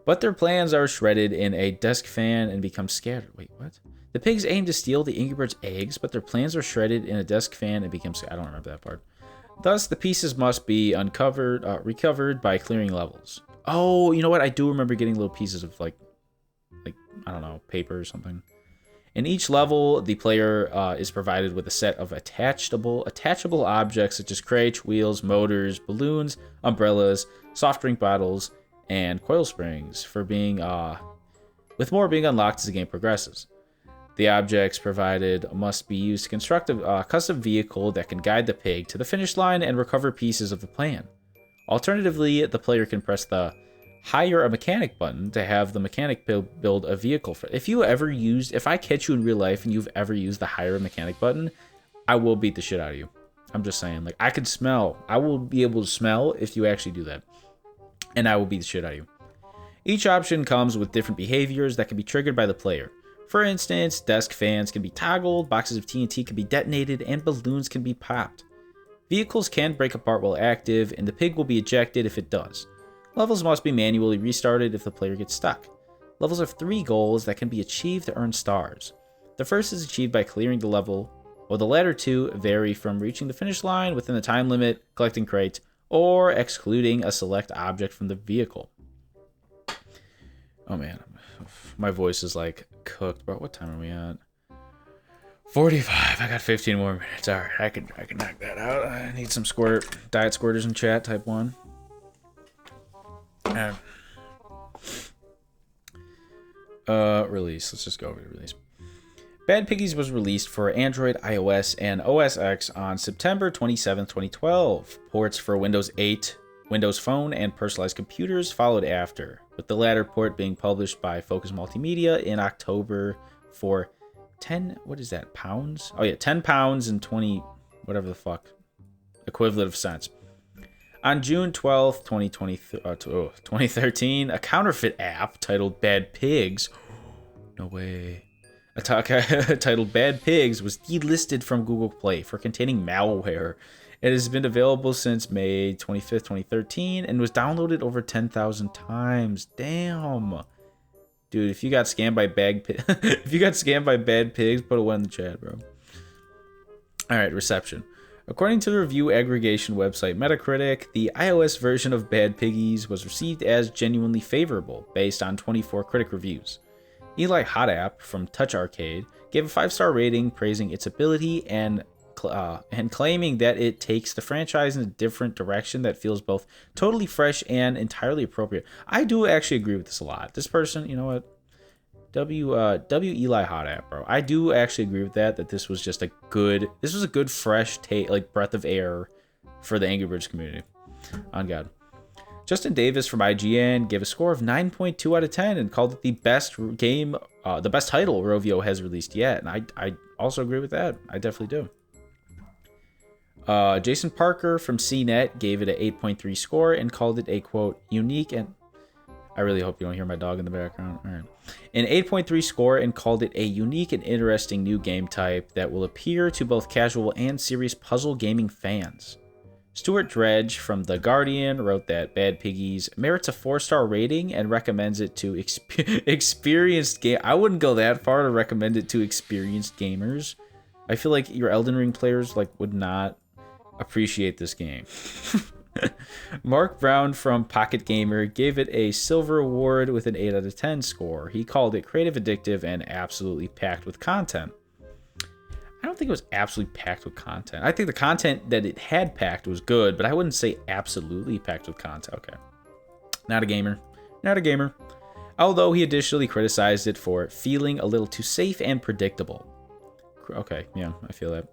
S1: But their plans are shredded in a desk fan and become scattered. Wait, what? The pigs aim to steal the Angry Birds' eggs, but their plans are shredded in a desk fan and become scattered. I don't remember that part. Thus, the pieces must be recovered by clearing levels. Oh, you know what? I do remember getting little pieces of, like I don't know, paper or something. In each level, the player is provided with a set of attachable objects such as crates, wheels, motors, balloons, umbrellas, soft drink bottles, and coil springs for being with more being unlocked as the game progresses. The objects provided must be used to construct a custom vehicle that can guide the pig to the finish line and recover pieces of the plan. Alternatively, the player can press the hire a mechanic button to have the mechanic build a vehicle for. If I catch you in real life and you've ever used the hire a mechanic button, I will beat the shit out of you. I'm just saying, like, I will be able to smell if you actually do that. And I will beat the shit out of you. Each option comes with different behaviors that can be triggered by the player. For instance, desk fans can be toggled, boxes of TNT can be detonated, and balloons can be popped. Vehicles can break apart while active, and the pig will be ejected if it does. Levels must be manually restarted if the player gets stuck. Levels have 3 goals that can be achieved to earn stars. The first is achieved by clearing the level, while the latter 2 vary from reaching the finish line within the time limit, collecting crates, or excluding a select object from the vehicle. Oh man, my voice is like cooked, bro. What time are we at? 45. I got 15 more minutes. All right, I can knock that out. I need some diet squirters in chat. Type 1. Release. Let's just go over to release. Bad Piggies was released for Android, iOS, and OS X on September 27, 2012. Ports for Windows 8, Windows Phone, and personalized computers followed after, with the latter port being published by Focus Multimedia in October for 10, what is that, pounds? Oh yeah, 10 pounds and 20, whatever the fuck, equivalent of cents. On June 12th, 2013, a counterfeit app titled Bad Pigs, no way, titled Bad Pigs was delisted from Google Play for containing malware. It has been available since May 25th, 2013, and was downloaded over 10,000 times. Damn. Dude, if you got scammed by Bad Pigs, put a 1 in the chat, bro. Alright, reception. According to the review aggregation website Metacritic, the iOS version of Bad Piggies was received as genuinely favorable, based on 24 critic reviews. Eli Hotap from Touch Arcade gave a 5-star rating, praising its ability and claiming that it takes the franchise in a different direction that feels both totally fresh and entirely appropriate. I do actually agree with this a lot. This person, you know what? W Eli Hotap, bro. I do actually agree with that this was just a good fresh breath of air for the Angry Birds community. On God. Justin Davis from IGN gave a score of 9.2 out of 10 and called it the best title Rovio has released yet. And I also agree with that. I definitely do. Jason Parker from CNET gave it an 8.3 score and called it a, quote, unique and... I really hope you don't hear my dog in the background. All right. An 8.3 score and called it a unique and interesting new game type that will appeal to both casual and serious puzzle gaming fans. Stuart Dredge from The Guardian wrote that Bad Piggies merits a 4-star rating and recommends it to experienced game. I wouldn't go that far to recommend it to experienced gamers. I feel like your Elden Ring players would not appreciate this game. Mark Brown from Pocket Gamer gave it a silver award with an 8 out of 10 score. He called it creative, addictive, and absolutely packed with content. I don't think it was absolutely packed with content. I think the content that it had packed was good, but I wouldn't say absolutely packed with content. Okay. Not a gamer. Although he additionally criticized it for feeling a little too safe and predictable. Okay, yeah, I feel that.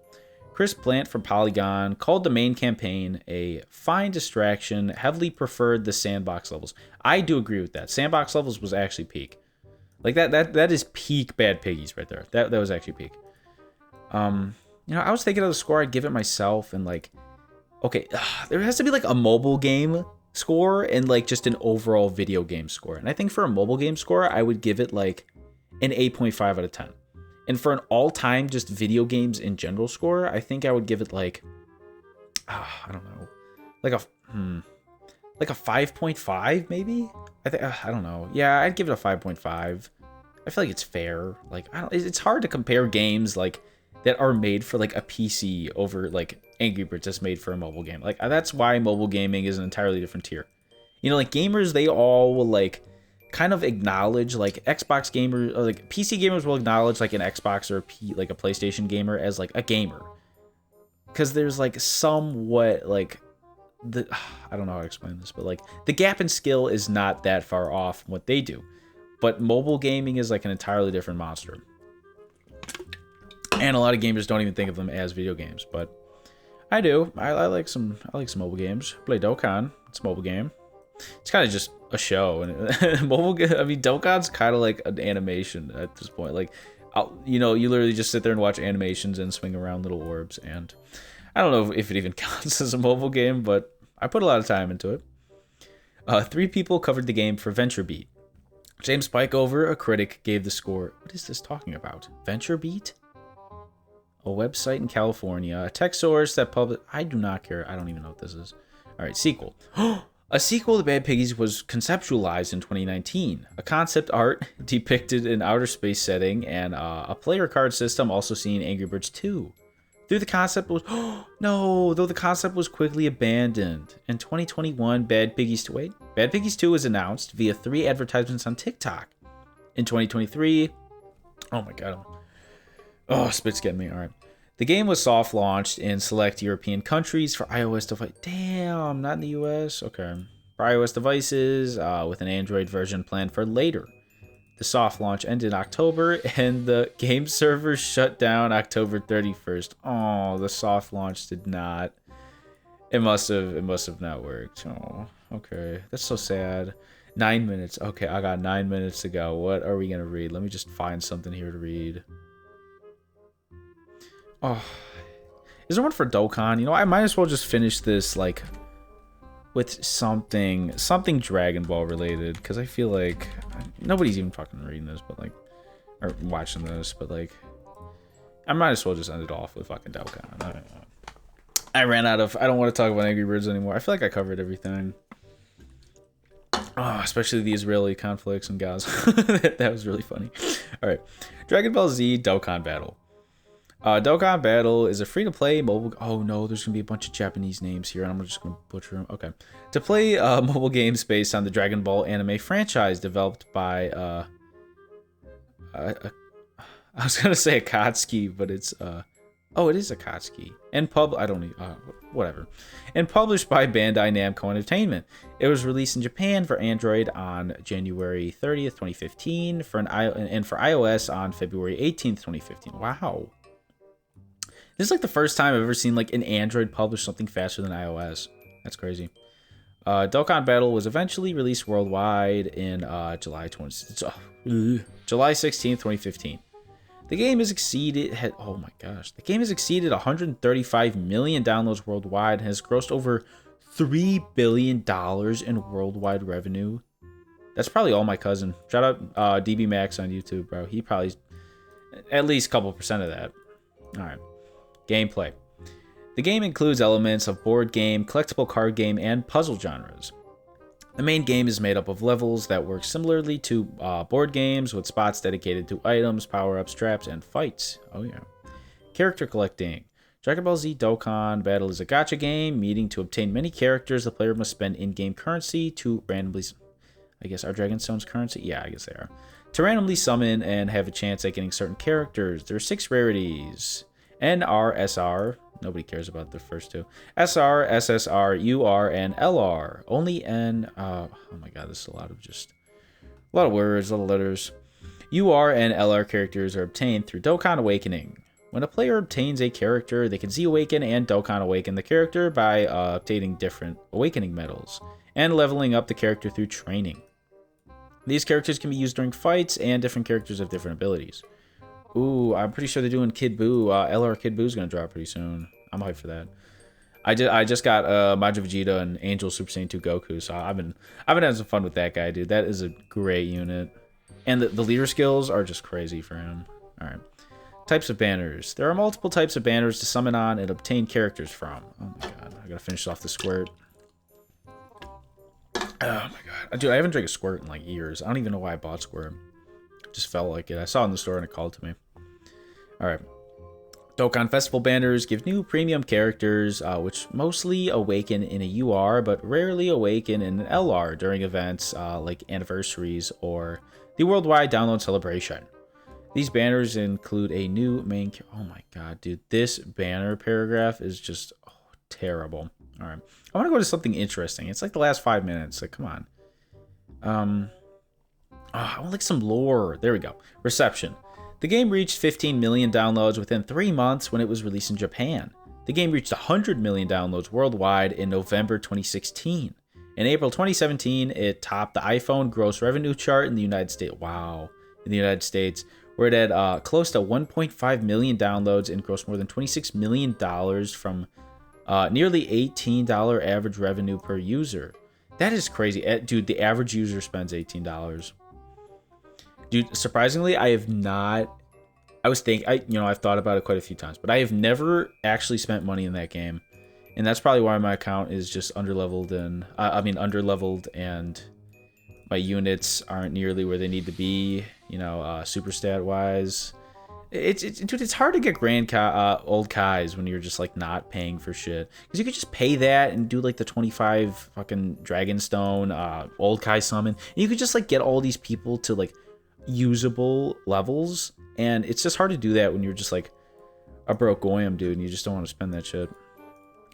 S1: Chris Plant from Polygon called the main campaign a fine distraction, heavily preferred the sandbox levels. I do agree with that. Sandbox levels was actually peak. Like that is peak Bad Piggies right there. That was actually peak. I was thinking of the score I'd give it myself, and okay, there has to be a mobile game score and just an overall video game score. And I think for a mobile game score, I would give it an 8.5 out of 10. And for an all-time just video games in general score, I think I would give it I don't know, a 5.5 maybe. I don't know. Yeah, I'd give it a 5.5. I feel like it's fair. It's hard to compare games that are made for a PC over Angry Birds that's made for a mobile game. That's why mobile gaming is an entirely different tier. Gamers, they all will kind of acknowledge Xbox gamers, or PC gamers will acknowledge an Xbox or a PlayStation gamer as a gamer, because there's somewhat I don't know how to explain this, but the gap in skill is not that far off from what they do. But mobile gaming is like an entirely different monster. And a lot of gamers don't even think of them as video games, but I do. I like some mobile games. Play Dokkan. It's a mobile game. It's kind of just a show, and I mean, Dokkan's kind of like an animation at this point. Like, you literally just sit there and watch animations and swing around little orbs. And I don't know if it even counts as a mobile game, but I put a lot of time into it. 3 people covered the game for VentureBeat. James Spikeover, a critic, gave the score. What is this talking about? VentureBeat? A website in California, a tech source that published. I do not care. I don't even know what this is. All right, sequel. A sequel to Bad Piggies was conceptualized in 2019. A concept art depicted an outer space setting and a player card system also seen Angry Birds 2. Though the concept was quickly abandoned. In 2021, Bad Piggies 2 was announced via 3 advertisements on TikTok. In 2023, oh my god. Oh, spit's getting me. All right. The game was soft launched in select European countries for iOS devices. Damn, not in the US. Okay. For iOS devices, with an Android version planned for later. The soft launch ended in October, and the game server shut down October 31st. Oh, the soft launch did not. It must have not worked. Oh, okay. That's so sad. 9 minutes. Okay, I got 9 minutes to go. What are we gonna read? Let me just find something here to read. Oh, is there one for Dokkan? I might as well just finish this like with something Dragon Ball related, because I feel like nobody's even fucking reading this, but like, or watching this, but like, I might as well just end it off with fucking Dokkan. I ran out of. I don't want to talk about Angry Birds anymore. I feel like I covered everything. Oh, especially the Israeli conflicts in Gaza. That was really funny. All right, Dragon Ball Z Dokkan Battle. Dokkan Battle is a free-to-play mobile. Oh no, there's gonna be a bunch of Japanese names here, and I'm just gonna butcher them. Okay, to play mobile games based on the Dragon Ball anime franchise developed by I was gonna say Akatsuki, but it's oh, it is Akatsuki, and whatever, and published by Bandai Namco Entertainment. It was released in Japan for Android on January 30th, 2015, and for iOS on February 18th, 2015. Wow. This is like the first time I've ever seen like an Android publish something faster than iOS. That's crazy. Dokkan Battle was eventually released worldwide in July 16th, 2015. The game has exceeded 135 million downloads worldwide and has grossed over $3 billion in worldwide revenue. That's probably all my cousin. Shout out DB Max on YouTube, bro. He probably at least a couple percent of that. All right. Gameplay. The game includes elements of board game, collectible card game, and puzzle genres. The main game is made up of levels that work similarly to board games, with spots dedicated to items, power-ups, traps, and fights. Oh yeah. Character collecting. Dragon Ball Z Dokkan Battle is a gacha game, meaning to obtain many characters, the player must spend in-game currency to randomly... I guess, are Dragonstones currency? Yeah, I guess they are. To randomly summon and have a chance at getting certain characters. There are 6 rarities. NR, SR, nobody cares about the first 2. SR, SSR, UR, and LR. Only N, oh my god, this is a lot of words, a lot of letters. UR and LR characters are obtained through Dokkan Awakening. When a player obtains a character, they can Z-Awaken and Dokkan Awaken the character by obtaining different Awakening medals, and leveling up the character through training. These characters can be used during fights, and different characters have different abilities. Ooh, I'm pretty sure they're doing Kid Buu. LR Kid Buu's gonna drop pretty soon. I'm hyped for that. I just got Majin Vegeta and Angel Super Saiyan 2 Goku, so I've been having some fun with that guy, dude. That is a great unit, and the leader skills are just crazy for him. All right, types of banners. There are multiple types of banners to summon on and obtain characters from. Oh my god, I gotta finish off the squirt. Oh my god, dude, I haven't drank a squirt in like years. I don't even know why I bought squirt. Just felt like it. I saw it in the store and it called to me. Alright. Dokkan Festival banners give new premium characters, which mostly awaken in a UR, but rarely awaken in an LR during events like anniversaries or the worldwide download celebration. These banners include a new main... Oh my god, dude. This banner paragraph is just terrible. Alright. I want to go to something interesting. It's like the last 5 minutes. Like, come on. I want like some lore. There we go. Reception. The game reached 15 million downloads within 3 months when it was released in Japan. The game reached 100 million downloads worldwide in November 2016. In April 2017, it topped the iPhone gross revenue chart in the United States. Wow. In the United States, where it had close to 1.5 million downloads and grossed more than $26 million from nearly $18 average revenue per user. That is crazy. Dude, the average user spends $18. Dude, surprisingly, I've thought about it quite a few times, but I have never actually spent money in that game. And that's probably why my account is just underleveled and my units aren't nearly where they need to be, super stat wise. Dude, it's hard to get old Kais when you're just like not paying for shit. Because you could just pay that and do like the 25 fucking Dragonstone, old Kai summon. And you could just like get all these people to like usable levels. And it's just hard to do that when you're just like a broke goyim, dude, and you just don't want to spend that shit.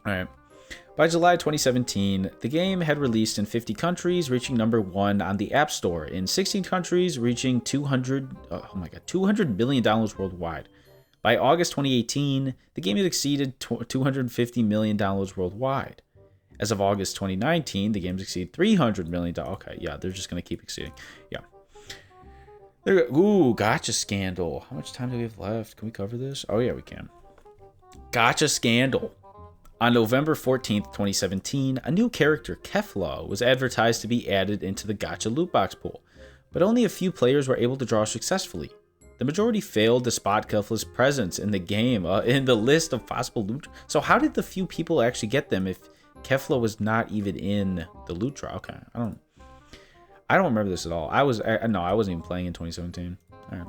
S1: Alright. By July 2017, the game had released in 50 countries, reaching number 1 on the App Store. In 16 countries, reaching 200 million downloads worldwide. By August 2018, the game had exceeded 250 million downloads worldwide. As of August 2019, the game's exceeded 300 million. Okay, yeah, they're just going to keep exceeding. Yeah. Ooh, gotcha scandal. How much time do we have left? Can we cover this? Oh, yeah, we can. Gotcha scandal. On November 14th, 2017, a new character, Kefla, was advertised to be added into the Gacha loot box pool, but only a few players were able to draw successfully. The majority failed to spot Kefla's presence in the game, in the list of possible loot. So how did the few people actually get them if Kefla was not even in the loot draw? Okay, I don't remember this at all. I wasn't even playing in 2017. All right.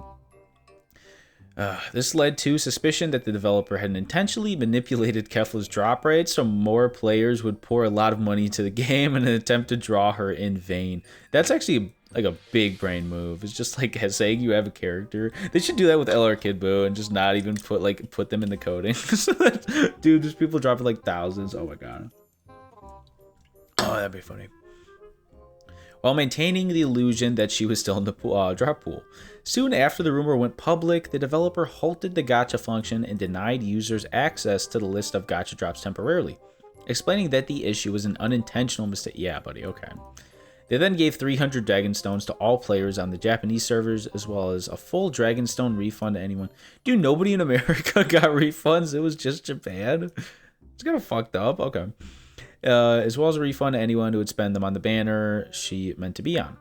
S1: This led to suspicion that the developer had intentionally manipulated Kefla's drop rate so more players would pour a lot of money into the game in an attempt to draw her in vain. That's actually like a big brain move. It's just like saying you have a character. They should do that with LR Kid Buu and just not even put them in the coding. Dude, there's people dropping like thousands. Oh my god. Oh, that'd be funny. While maintaining the illusion that she was still in the drop pool. Soon after the rumor went public, the developer halted the gacha function and denied users access to the list of gacha drops temporarily, explaining that the issue was an unintentional mistake. Yeah, buddy, okay. They then gave 300 Dragonstones to all players on the Japanese servers, as well as a full Dragonstone refund to anyone. Dude, nobody in America got refunds. It was just Japan. It's kind of fucked up. Okay. As well as a refund to anyone who would spend them on the banner she meant to be on.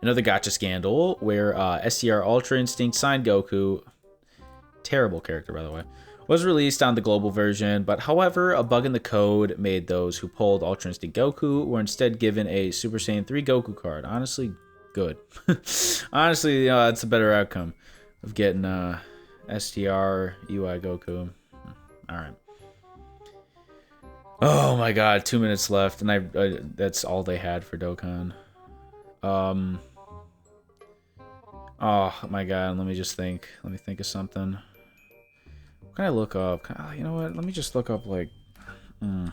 S1: Another gacha scandal where STR Ultra Instinct signed Goku, terrible character by the way, was released on the global version, but however, a bug in the code made those who pulled Ultra Instinct Goku were instead given a Super Saiyan 3 Goku card. Honestly, good. Honestly, that's a better outcome of getting STR UI Goku. Alright. Oh my god, 2 minutes left, and that's all they had for Dokkan. Oh my god, let me just think. Let me think of something. What can I look up? You know what? Let me just look up like... I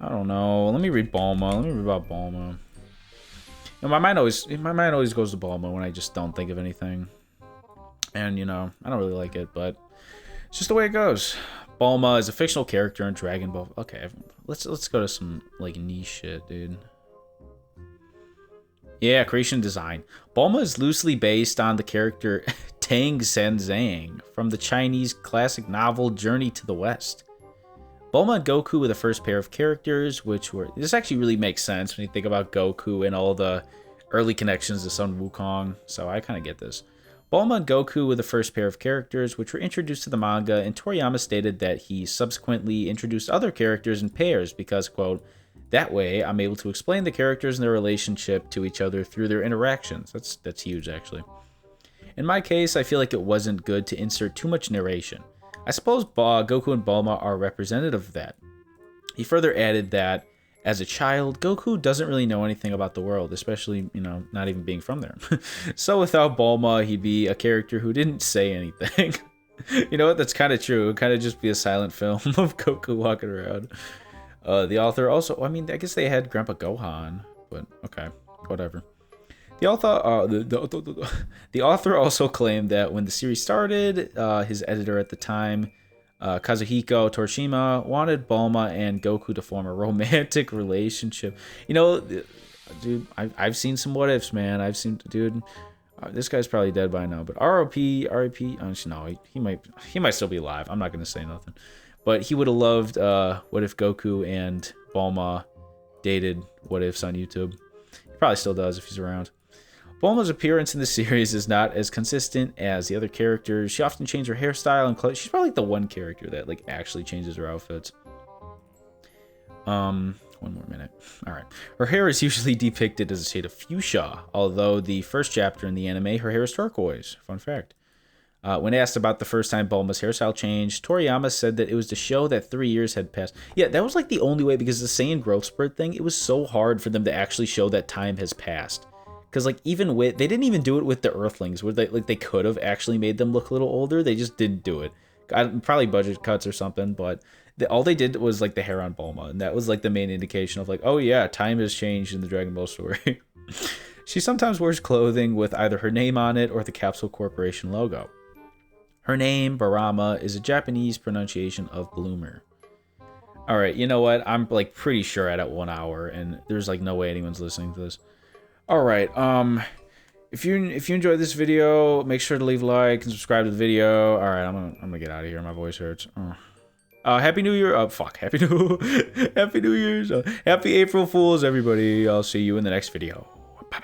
S1: don't know. Let me read Bulma. Let me read about Bulma. You know, my mind always goes to Bulma when I just don't think of anything. And, I don't really like it, but it's just the way it goes. Bulma is a fictional character in Dragon Ball. Okay, let's go to some like niche shit, dude. Yeah, creation design. Bulma is loosely based on the character Tang Sanzang from the Chinese classic novel Journey to the West. Bulma and Goku were the first pair of characters, this actually really makes sense when you think about Goku and all the early connections to Sun Wukong, so I kind of get this. Bulma and Goku were the first pair of characters which were introduced to the manga, and Toriyama stated that he subsequently introduced other characters in pairs because, quote, that way I'm able to explain the characters and their relationship to each other through their interactions. That's huge, actually. In my case, I feel like it wasn't good to insert too much narration. I suppose Goku and Bulma are representative of that. He further added that, as a child, Goku doesn't really know anything about the world, especially, not even being from there. So without Bulma, he'd be a character who didn't say anything. You know what? That's kind of true. It would kind of just be a silent film of Goku walking around. The author also, I guess they had Grandpa Gohan, but okay, whatever. The author also claimed that when the series started, his editor at the time, Kazuhiko Torishima, wanted Bulma and Goku to form a romantic relationship. You know, dude, I've seen some what ifs, man. I've seen, dude. This guy's probably dead by now, but RIP. No, he might still be alive. I'm not gonna say nothing, but he would have loved. What if Goku and Bulma dated? What ifs on YouTube? He probably still does if he's around. Bulma's appearance in the series is not as consistent as the other characters. She often changes her hairstyle and clothes. She's probably like the one character that like actually changes her outfits. One more minute. All right. Her hair is usually depicted as a shade of fuchsia, although the first chapter in the anime, her hair is turquoise. Fun fact. When asked about the first time Bulma's hairstyle changed, Toriyama said that it was to show that 3 years had passed. Yeah, that was like the only way, because the Saiyan growth spurt thing, it was so hard for them to actually show that time has passed. Because like even with, they didn't even do it with the Earthlings, where they could have actually made them look a little older. They just didn't do it. Probably budget cuts or something, but all they did was like the hair on Bulma, and that was like the main indication of like, oh yeah, time has changed in the Dragon Ball story. She sometimes wears clothing with either her name on it or the Capsule Corporation logo. Her name, Barama, is a Japanese pronunciation of bloomer. All right, you know what? I'm like pretty sure at 1 hour, and there's like no way anyone's listening to this. All right, if you enjoyed this video, make sure to leave a like and subscribe to the video. All right, I'm gonna get out of here. My voice hurts. Happy New Year. Happy New Year's. Happy April Fools, everybody. I'll see you in the next video. Bye.